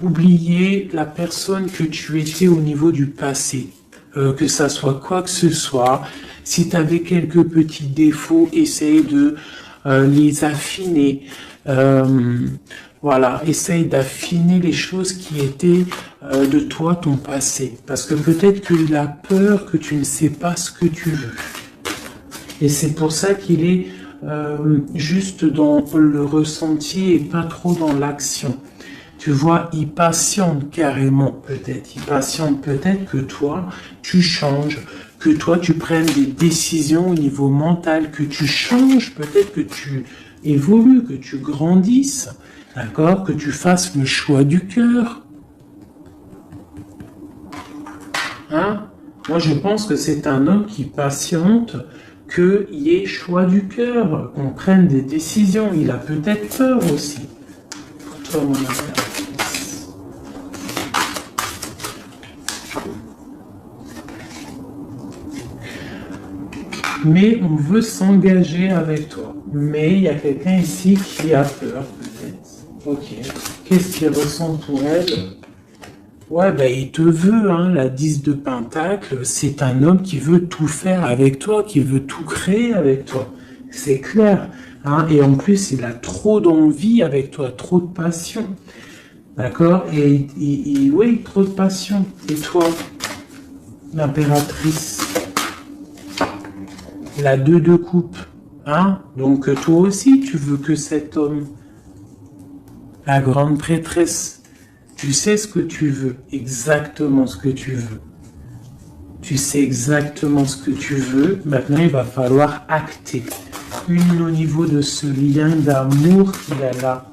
Speaker 1: oublier la personne que tu étais au niveau du passé. Que ça soit quoi que ce soit. Si tu avais quelques petits défauts, essaye de les affiner. Voilà, essaye d'affiner les choses qui étaient de toi, ton passé. Parce que peut-être qu'il a peur que tu ne sais pas ce que tu veux. Et c'est pour ça qu'il est juste dans le ressenti et pas trop dans l'action. Tu vois, il patiente carrément peut-être. Il patiente peut-être que toi, tu changes, que toi, tu prennes des décisions au niveau mental, que tu changes, peut-être que tu évolues, que tu grandisses. D'accord? Que tu fasses le choix du cœur. Moi, je pense que c'est un homme qui patiente, qu'il y ait choix du cœur, qu'on prenne des décisions. Il a peut-être peur aussi. Pour toi, mon impératrice. Mais on veut s'engager avec toi. Mais il y a quelqu'un ici qui a peur, peut-être. Ok. Qu'est-ce qu'il ressent pour elle? Ouais, ben il te veut, hein, la 10 de Pentacle, c'est un homme qui veut tout faire avec toi, qui veut tout créer avec toi. C'est clair, hein, et en plus, il a trop d'envie avec toi, trop de passion. D'accord? Et oui, trop de passion. Et toi, l'impératrice, la 2 de coupe, hein? Donc toi aussi, tu veux que cet homme, la grande prêtresse, tu sais ce que tu veux, exactement ce que tu veux. Tu sais exactement ce que tu veux. Maintenant, il va falloir acter. Une au niveau de ce lien d'amour qu'il a là.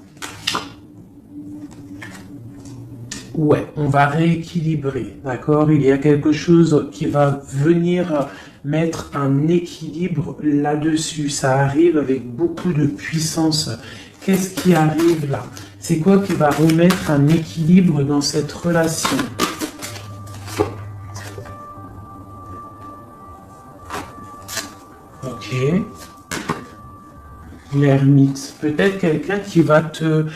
Speaker 1: Ouais, on va rééquilibrer, d'accord? Il y a quelque chose qui va venir mettre un équilibre là-dessus. Ça arrive avec beaucoup de puissance. Qu'est-ce qui arrive là? C'est quoi qui va remettre un équilibre dans cette relation? Ok. L'ermite. Peut-être quelqu'un qui va te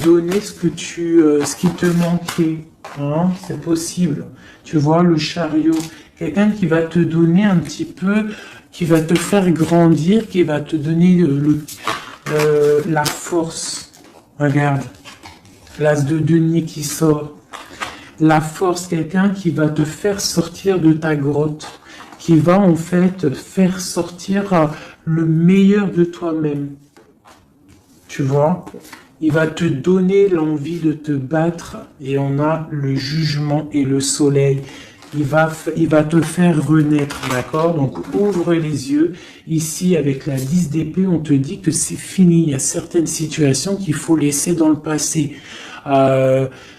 Speaker 1: donner ce qui te manquait. Hein? C'est possible. Tu vois, le chariot. Quelqu'un qui va te donner un petit peu, qui va te faire grandir, qui va te donner la force. Regarde, l'as de denier qui sort. La force, quelqu'un qui va te faire sortir de ta grotte, qui va en fait faire sortir le meilleur de toi-même. Tu vois? Il va te donner l'envie de te battre et on a le jugement et le soleil. Il va te faire renaître, d'accord? Donc ouvre les yeux. Ici, avec la 10 d'épée, on te dit que c'est fini. Il y a certaines situations qu'il faut laisser dans le passé.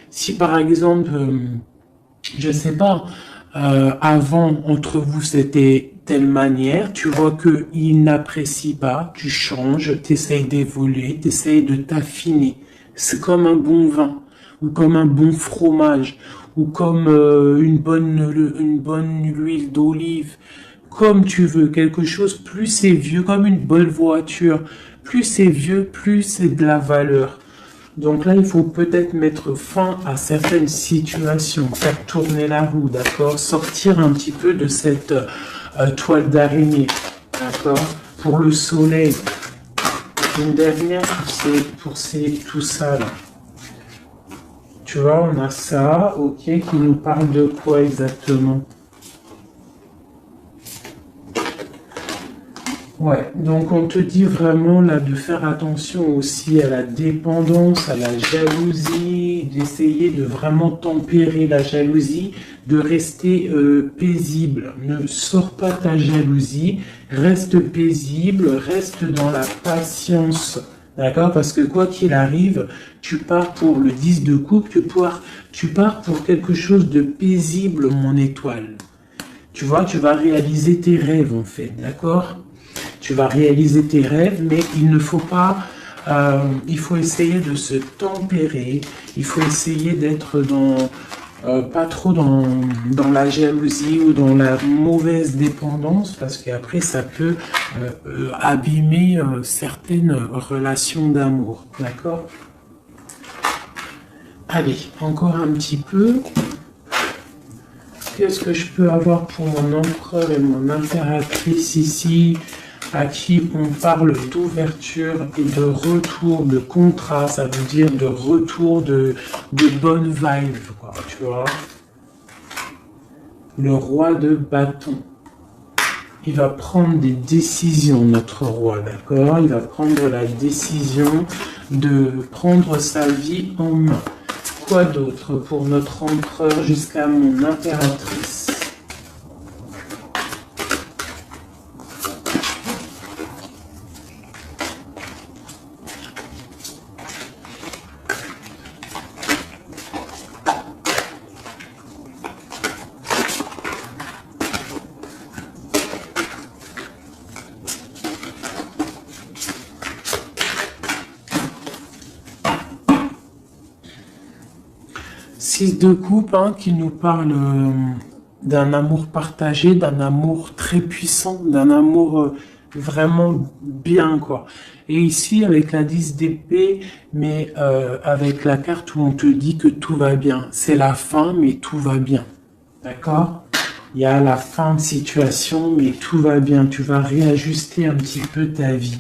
Speaker 1: Si par exemple, je sais pas, avant, entre vous, c'était telle manière, tu vois que il n'apprécie pas, tu changes, tu essayes d'évoluer, tu essayes de t'affiner. C'est comme un bon vin, ou comme un bon fromage, ou comme une bonne huile d'olive, comme tu veux, quelque chose, plus c'est vieux, comme une bonne voiture, plus c'est vieux, plus c'est de la valeur. Donc là, il faut peut-être mettre fin à certaines situations, faire tourner la roue, d'accord? Sortir un petit peu de cette toile d'araignée, d'accord? Pour le soleil. Une dernière pour tout ça là. Tu vois, on a ça, ok, qui nous parle de quoi exactement? Ouais, donc on te dit vraiment là de faire attention aussi à la dépendance, à la jalousie, d'essayer de vraiment tempérer la jalousie, de rester paisible. Ne sors pas ta jalousie, reste paisible, reste dans la patience. D'accord? Parce que quoi qu'il arrive, tu pars pour le 10 de coupe, tu pars pour quelque chose de paisible, mon étoile. Tu vois, tu vas réaliser tes rêves en fait, d'accord? Tu vas réaliser tes rêves, mais il ne faut pas, il faut essayer de se tempérer, il faut essayer d'être pas trop dans la jalousie ou dans la mauvaise dépendance, parce qu'après ça peut abîmer certaines relations d'amour, d'accord? Allez, encore un petit peu. Qu'est-ce que je peux avoir pour mon empereur et mon impératrice ici, à qui on parle d'ouverture et de retour de contrat, ça veut dire de retour de bonne vibe, quoi, tu vois. Le roi de bâton. Il va prendre des décisions, notre roi, d'accord? Il va prendre la décision de prendre sa vie en main. Quoi d'autre pour notre empereur jusqu'à mon impératrice? 6 de coupe, hein, qui nous parle d'un amour partagé, d'un amour très puissant, d'un amour vraiment bien, quoi. Et ici, avec la 10 d'épée, mais avec la carte où on te dit que tout va bien. C'est la fin, mais tout va bien. D'accord? Il y a la fin de situation, mais tout va bien. Tu vas réajuster un petit peu ta vie.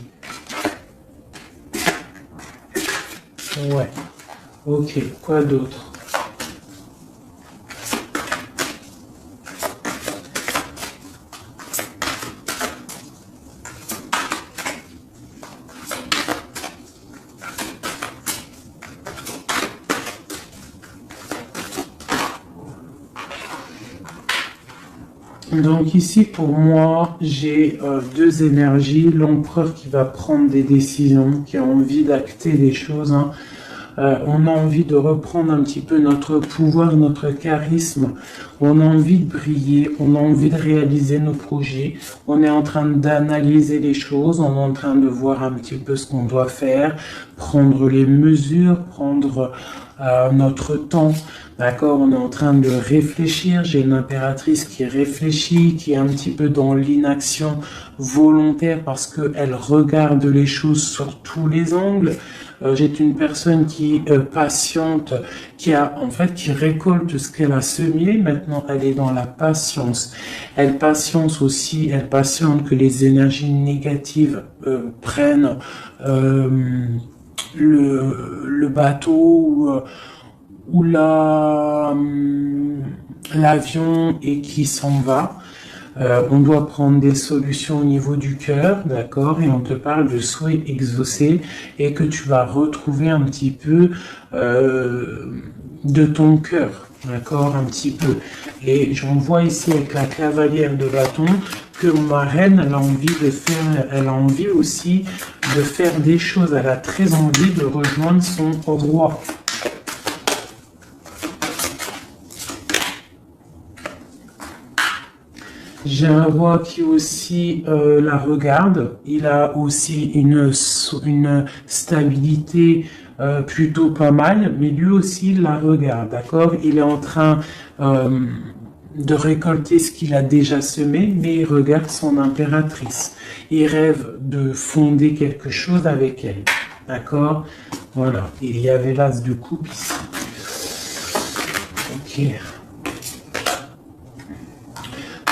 Speaker 1: Ouais. Ok, quoi d'autre? Donc ici, pour moi, j'ai deux énergies. L'empereur qui va prendre des décisions, qui a envie d'acter des choses, hein. On a envie de reprendre un petit peu notre pouvoir, notre charisme. On a envie de briller, on a envie de réaliser nos projets. On est en train d'analyser les choses, on est en train de voir un petit peu ce qu'on doit faire, prendre les mesures, prendre notre temps. D'accord, on est en train de réfléchir. J'ai une impératrice qui réfléchit, qui est un petit peu dans l'inaction volontaire parce qu'elle regarde les choses sur tous les angles. J'ai une personne qui patiente, qui récolte ce qu'elle a semé. Maintenant, elle est dans la patience. Elle patiente aussi, elle patiente que les énergies négatives prennent le bateau ou l'avion et qui s'en va. On doit prendre des solutions au niveau du cœur, d'accord, et on te parle de souhaits exaucés et que tu vas retrouver un petit peu de ton cœur, d'accord, un petit peu. Et j'en vois ici avec la cavalière de bâton que ma reine, elle a envie aussi de faire des choses. Elle a très envie de rejoindre son roi. J'ai un roi qui aussi la regarde. Il a aussi une stabilité plutôt pas mal, mais lui aussi il la regarde, d'accord? Il est en train de récolter ce qu'il a déjà semé, mais il regarde son impératrice. Il rêve de fonder quelque chose avec elle, d'accord? Voilà, il y avait l'as de coupe ici. Ok.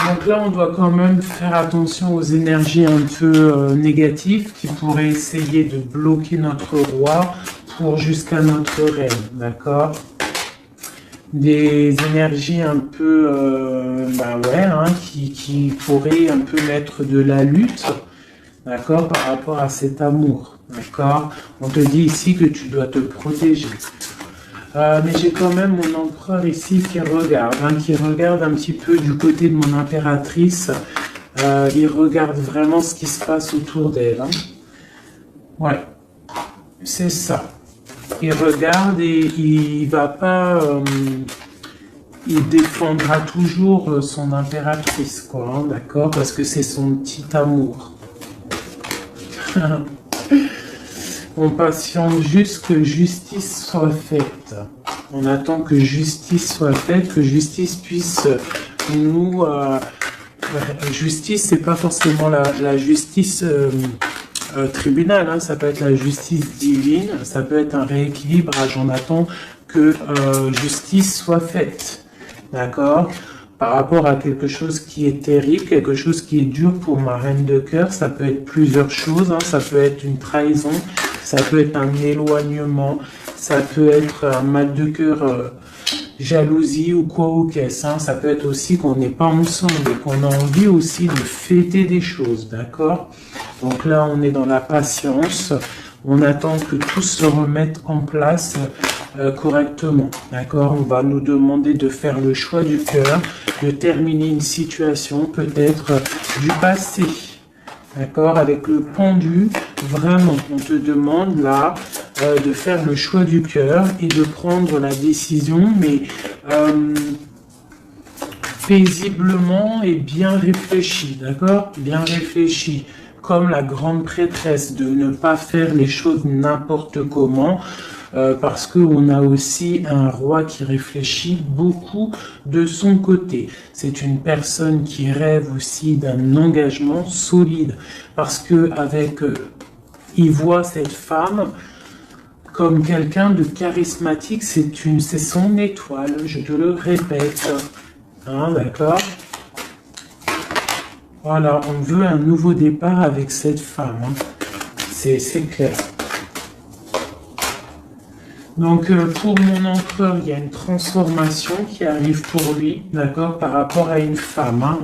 Speaker 1: Donc là, on doit quand même faire attention aux énergies un peu négatives qui pourraient essayer de bloquer notre roi pour jusqu'à notre reine, d'accord? Des énergies un peu, qui pourraient un peu mettre de la lutte, d'accord, par rapport à cet amour, d'accord? On te dit ici que tu dois te protéger. Mais j'ai quand même mon empereur ici qui regarde un petit peu du côté de mon impératrice. Il regarde vraiment ce qui se passe autour d'elle. Hein. Ouais, c'est ça. Il regarde et il va pas... il défendra toujours son impératrice, quoi, hein, d'accord? Parce que c'est son petit amour. On patiente juste que justice soit faite. On attend que justice soit faite, que justice puisse nous... justice, c'est pas forcément la justice tribunal, hein, ça peut être la justice divine, ça peut être un rééquilibrage. On attend que justice soit faite. D'accord? Par rapport à quelque chose qui est terrible, quelque chose qui est dur pour ma reine de cœur, ça peut être plusieurs choses, hein. Ça peut être une trahison, ça peut être un éloignement, ça peut être un mal de cœur, jalousie ou quoi ou qu'est-ce, hein. Ça peut être aussi qu'on n'est pas ensemble et qu'on a envie aussi de fêter des choses, d'accord? Donc là, on est dans la patience, on attend que tout se remette en place correctement, d'accord? On va nous demander de faire le choix du cœur, de terminer une situation peut-être du passé, d'accord? Avec le pendu, vraiment, on te demande là de faire le choix du cœur et de prendre la décision, mais paisiblement et bien réfléchi, d'accord? Bien réfléchi, comme la grande prêtresse, de ne pas faire les choses n'importe comment, parce qu'on a aussi un roi qui réfléchit beaucoup de son côté. C'est une personne qui rêve aussi d'un engagement solide, parce que il voit cette femme comme quelqu'un de charismatique, c'est son étoile, je te le répète. Hein, d'accord? Voilà, on veut un nouveau départ avec cette femme. Hein. C'est clair. Donc, pour mon empereur, il y a une transformation qui arrive pour lui, d'accord, par rapport à une femme. Hein.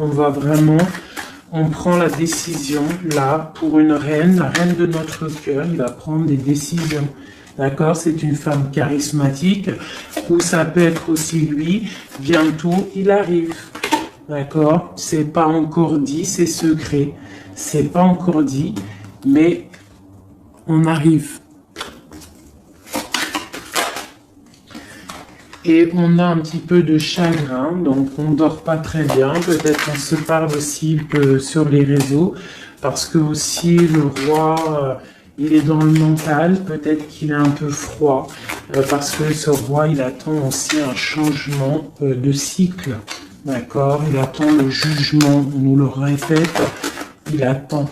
Speaker 1: On prend la décision, là, pour une reine, la reine de notre cœur, il va prendre des décisions. D'accord, c'est une femme charismatique, ou ça peut être aussi lui, bientôt il arrive. D'accord, c'est pas encore dit, c'est secret. C'est pas encore dit, mais on arrive. Et on a un petit peu de chagrin, donc on dort pas très bien. Peut-être on se parle aussi sur les réseaux, parce que aussi le roi, il est dans le mental. Peut-être qu'il est un peu froid, parce que ce roi, il attend aussi un changement de cycle. D'accord, il attend le jugement. On nous le répète, il attend.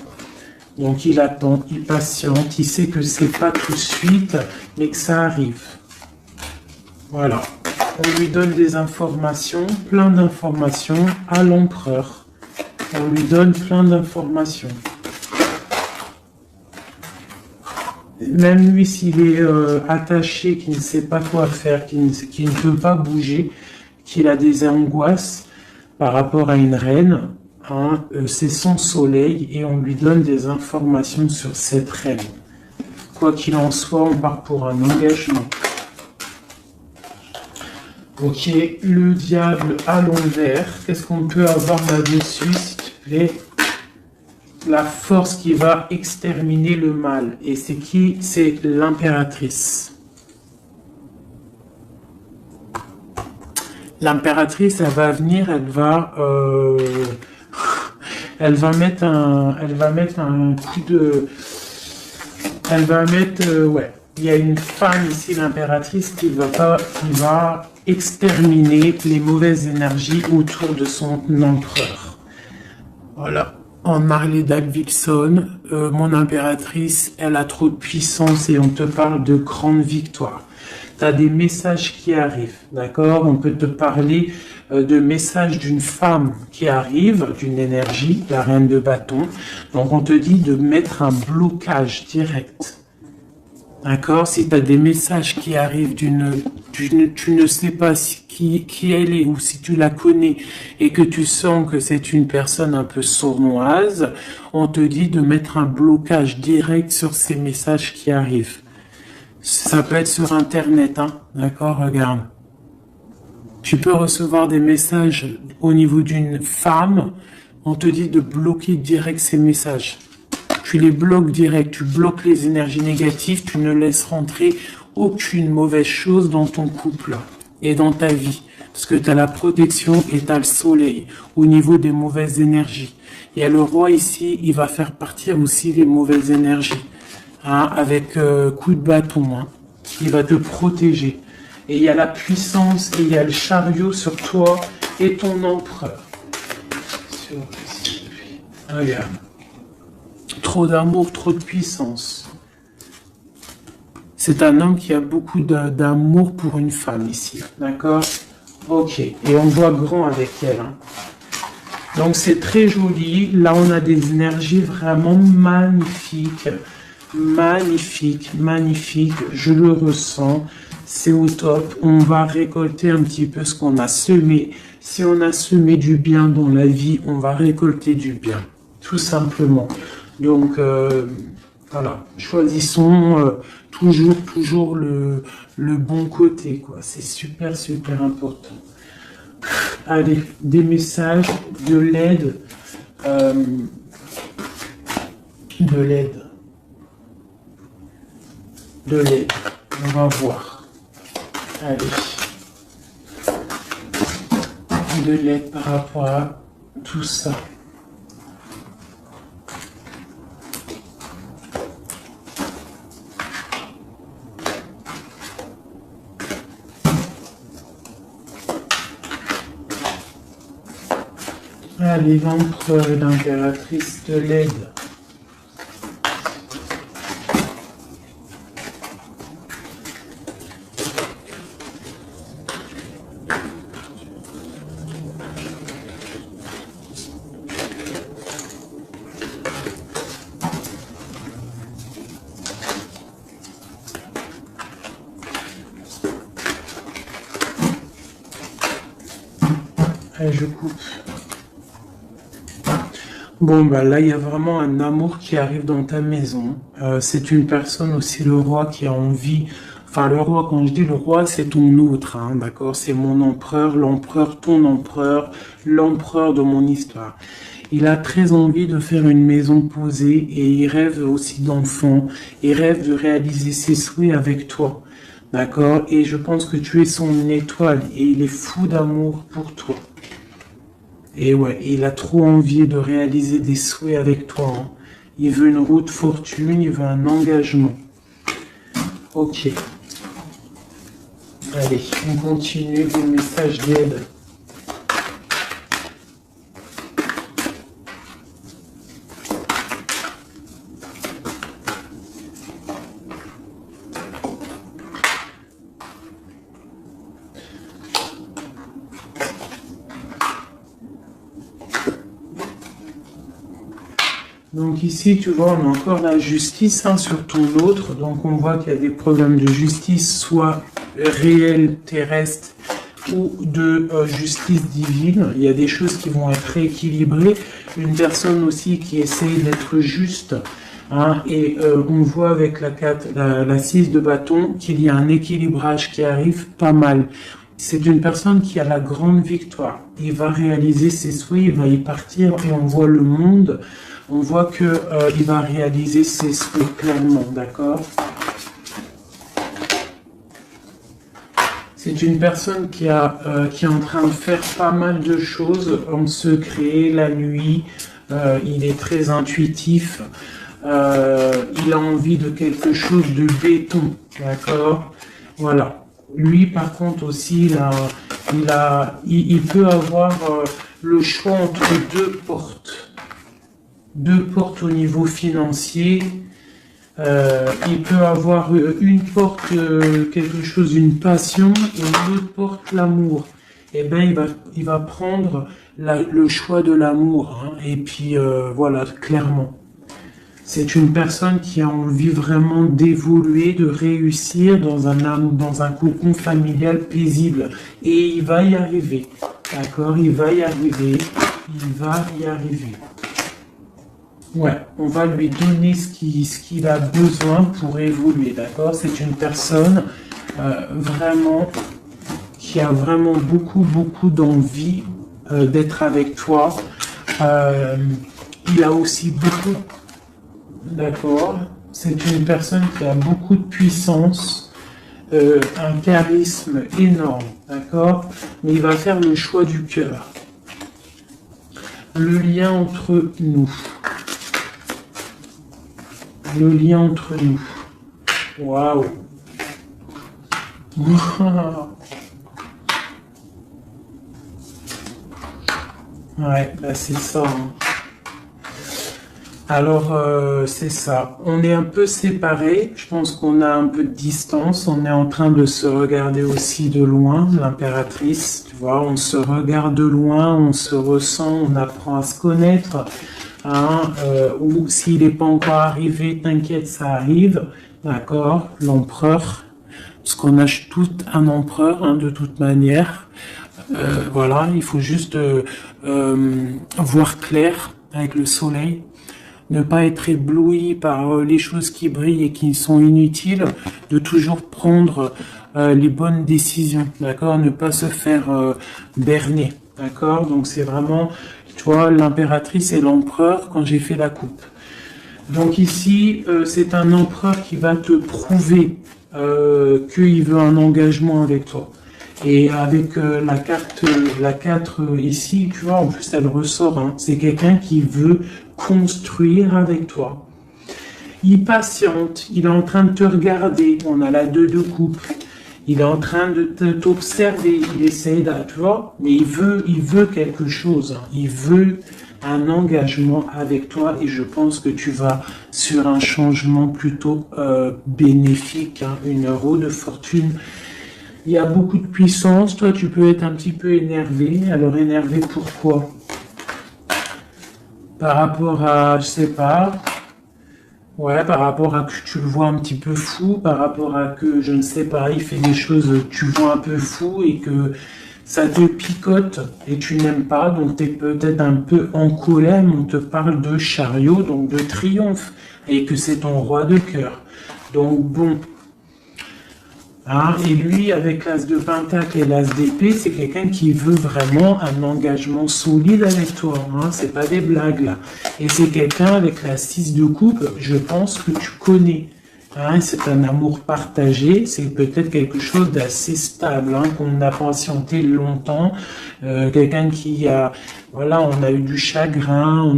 Speaker 1: Donc il attend, il patiente. Il sait que c'est pas tout de suite, mais que ça arrive. Voilà. On lui donne des informations, plein d'informations à l'empereur. On lui donne plein d'informations. Même lui, s'il est attaché, qui ne sait pas quoi faire, qui ne peut pas bouger, qu'il a des angoisses par rapport à une reine, hein, c'est son soleil et on lui donne des informations sur cette reine. Quoi qu'il en soit, on part pour un engagement. Ok, le diable à l'envers. Qu'est-ce qu'on peut avoir là-dessus, s'il te plaît? La force qui va exterminer le mal. Et c'est qui? C'est l'impératrice. L'impératrice, elle va venir, elle va mettre un coup de... ouais. Il y a une femme ici, l'impératrice, qui va exterminer les mauvaises énergies autour de son empereur. Voilà. En Marley Davidson, mon impératrice, elle a trop de puissance et on te parle de grande victoire. Tu as des messages qui arrivent, d'accord? On peut te parler de messages d'une femme qui arrive, d'une énergie, la reine de bâton. Donc on te dit de mettre un blocage direct. D'accord, si tu as des messages qui arrivent tu ne sais pas qui elle est ou si tu la connais et que tu sens que c'est une personne un peu sournoise, on te dit de mettre un blocage direct sur ces messages qui arrivent. Ça peut être sur Internet, hein, d'accord, regarde. Tu peux recevoir des messages au niveau d'une femme, on te dit de bloquer direct ces messages. Tu les bloques direct, tu bloques les énergies négatives, tu ne laisses rentrer aucune mauvaise chose dans ton couple et dans ta vie. Parce que tu as la protection et tu as le soleil au niveau des mauvaises énergies. Il y a le roi ici, il va faire partir aussi les mauvaises énergies. Hein, avec coup de bâton. Hein, il va te protéger. Et il y a la puissance et il y a le chariot sur toi et ton empereur. Regarde. Trop d'amour, trop de puissance. C'est un homme qui a beaucoup d'amour pour une femme ici, d'accord? Ok, et on voit grand avec elle. Hein. Donc c'est très joli. Là, on a des énergies vraiment magnifiques. Magnifique, magnifique. Je le ressens. C'est au top. On va récolter un petit peu ce qu'on a semé. Si on a semé du bien dans la vie, on va récolter du bien. Tout simplement. Donc, voilà, choisissons toujours le bon côté, quoi. C'est super, super important. Allez, des messages, de l'aide, de l'aide. On va voir. Allez. De l'aide par rapport à tout ça. Allez, l'empereur et l'impératrice te l'aident. Allez, je coupe. Bon, bah là, il y a vraiment un amour qui arrive dans ta maison. C'est une personne aussi, le roi, qui a envie... Enfin, le roi, quand je dis le roi, c'est ton autre, hein, d'accord? C'est mon empereur, l'empereur, ton empereur, l'empereur de mon histoire. Il a très envie de faire une maison posée et il rêve aussi d'enfants. Il rêve de réaliser ses souhaits avec toi, d'accord? Et je pense que tu es son étoile et il est fou d'amour pour toi. Et ouais, il a trop envie de réaliser des souhaits avec toi, hein. Il veut une route fortune, il veut un engagement. Ok. Allez, on continue les messages d'aide. Donc ici, tu vois, on a encore la justice, hein, sur ton autre. Donc on voit qu'il y a des problèmes de justice, soit réels, terrestres, ou de justice divine. Il y a des choses qui vont être rééquilibrées. Une personne aussi qui essaye d'être juste. Hein, et on voit avec la 6 de bâton qu'il y a un équilibrage qui arrive pas mal. C'est une personne qui a la grande victoire. Il va réaliser ses souhaits, il va y partir et on voit le monde. On voit que il va réaliser ses souhaits clairement, d'accord? C'est une personne qui est en train de faire pas mal de choses en secret, la nuit. Il est très intuitif. Il a envie de quelque chose de béton, d'accord? Voilà. Lui, par contre, aussi, il peut avoir le choix entre deux portes. Deux portes au niveau financier. Il peut avoir une porte, quelque chose, une passion, et une autre porte, l'amour. Eh ben, il va prendre le choix de l'amour, hein, et puis voilà, clairement. C'est une personne qui a envie vraiment d'évoluer, de réussir dans un cocon familial paisible. Et il va y arriver. D'accord? Il va y arriver. Il va y arriver. Ouais, on va lui donner ce qu'il a besoin pour évoluer. D'accord? C'est une personne vraiment qui a vraiment beaucoup d'envie d'être avec toi. Il a aussi beaucoup... D'accord. C'est une personne qui a beaucoup de puissance, un charisme énorme, d'accord. Mais il va faire le choix du cœur. Le lien entre nous. Le lien entre nous. Waouh. Ouais, bah c'est ça, hein. Alors, c'est ça. On est un peu séparés. Je pense qu'on a un peu de distance. On est en train de se regarder aussi de loin, l'impératrice. Tu vois, on se regarde de loin, on se ressent, on apprend à se connaître. Hein, ou s'il n'est pas encore arrivé, t'inquiète, ça arrive. D'accord? L'empereur. Parce qu'on a tout un empereur, hein, de toute manière. Voilà, il faut juste voir clair avec le soleil. Ne pas être ébloui par les choses qui brillent et qui sont inutiles, de toujours prendre les bonnes décisions, d'accord? Ne pas se faire berner, d'accord? Donc c'est vraiment, tu vois, l'impératrice et l'empereur quand j'ai fait la coupe. Donc ici, c'est un empereur qui va te prouver qu'il veut un engagement avec toi. Et avec la carte ici, tu vois, en plus elle ressort, hein, c'est quelqu'un qui veut construire avec toi. Il patiente, il est en train de te regarder, on a la 2 de coupe. Il est en train de t'observer, il essaye de, tu vois, mais il veut quelque chose, hein. Il veut un engagement avec toi et je pense que tu vas sur un changement plutôt bénéfique, hein, une roue de fortune. Il y a beaucoup de puissance, toi tu peux être un petit peu énervé. Alors énervé pourquoi? Par rapport à, je sais pas, ouais, par rapport à que tu le vois un petit peu fou, par rapport à que, je ne sais pas, il fait des choses, tu vois un peu fou et que ça te picote et tu n'aimes pas, donc tu es peut-être un peu en colère, mais on te parle de chariot, donc de triomphe, et que c'est ton roi de cœur. Donc bon, hein, et lui, avec l'as de pentacle et l'as d'épée, c'est quelqu'un qui veut vraiment un engagement solide avec toi. Hein, c'est pas des blagues là. Et c'est quelqu'un avec la 6 de coupe, je pense que tu connais. Hein, c'est un amour partagé, c'est peut-être quelque chose d'assez stable, hein, qu'on a patienté longtemps. Quelqu'un qui a, voilà, on a eu du chagrin,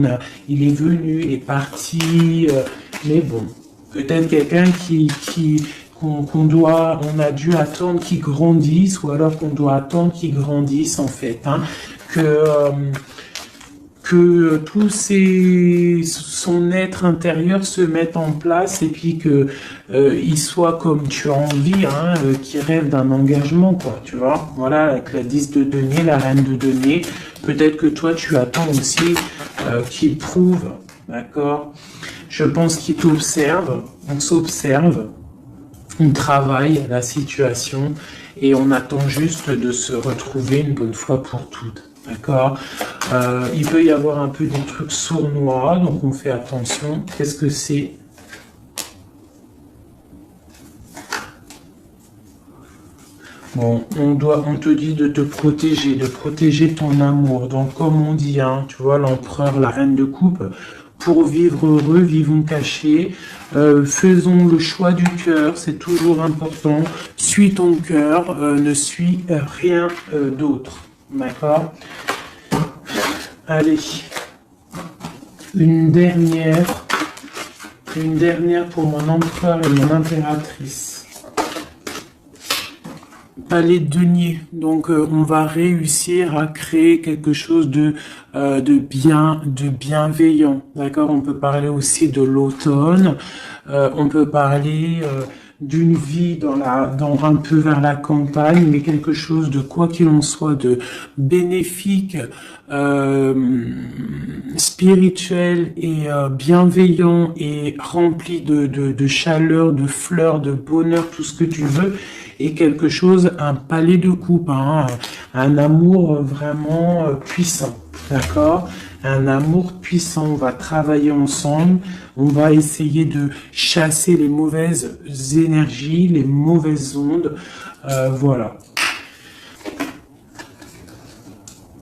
Speaker 1: il est venu, il est parti, mais bon, peut-être quelqu'un on a dû attendre qu'il grandisse, ou alors qu'on doit attendre qu'il grandisse en fait, hein, que son être intérieur se mette en place et puis que il soit comme tu as envie, hein, qu'il rêve d'un engagement, quoi, tu vois. Voilà, avec la 10 de denier, la reine de denier, peut-être que toi tu attends aussi qu'il prouve, d'accord. Je pense qu'il t'observe, on s'observe. On travaille la situation et on attend juste de se retrouver une bonne fois pour toutes. D'accord. Il peut y avoir un peu des trucs sournois, donc on fait attention. Qu'est-ce que c'est? Bon, on te dit de te protéger, de protéger ton amour. Donc, comme on dit, hein, tu vois, l'empereur, la reine de coupe, pour vivre heureux, vivons cachés, faisons le choix du cœur, c'est toujours important. Suis ton cœur, ne suis rien d'autre. D'accord? Allez, une dernière pour mon empereur et mon impératrice. Palais de denier. Donc on va réussir à créer quelque chose de bienveillant. D'accord? On peut parler aussi de l'automne. On peut parler d'une vie dans un peu vers la campagne, mais quelque chose de quoi qu'il en soit de bénéfique, spirituel et bienveillant et rempli de chaleur, de fleurs, de bonheur, tout ce que tu veux. Et quelque chose, un palais de coupe, hein, un amour vraiment puissant, d'accord? Un amour puissant, on va travailler ensemble, on va essayer de chasser les mauvaises énergies, les mauvaises ondes, voilà.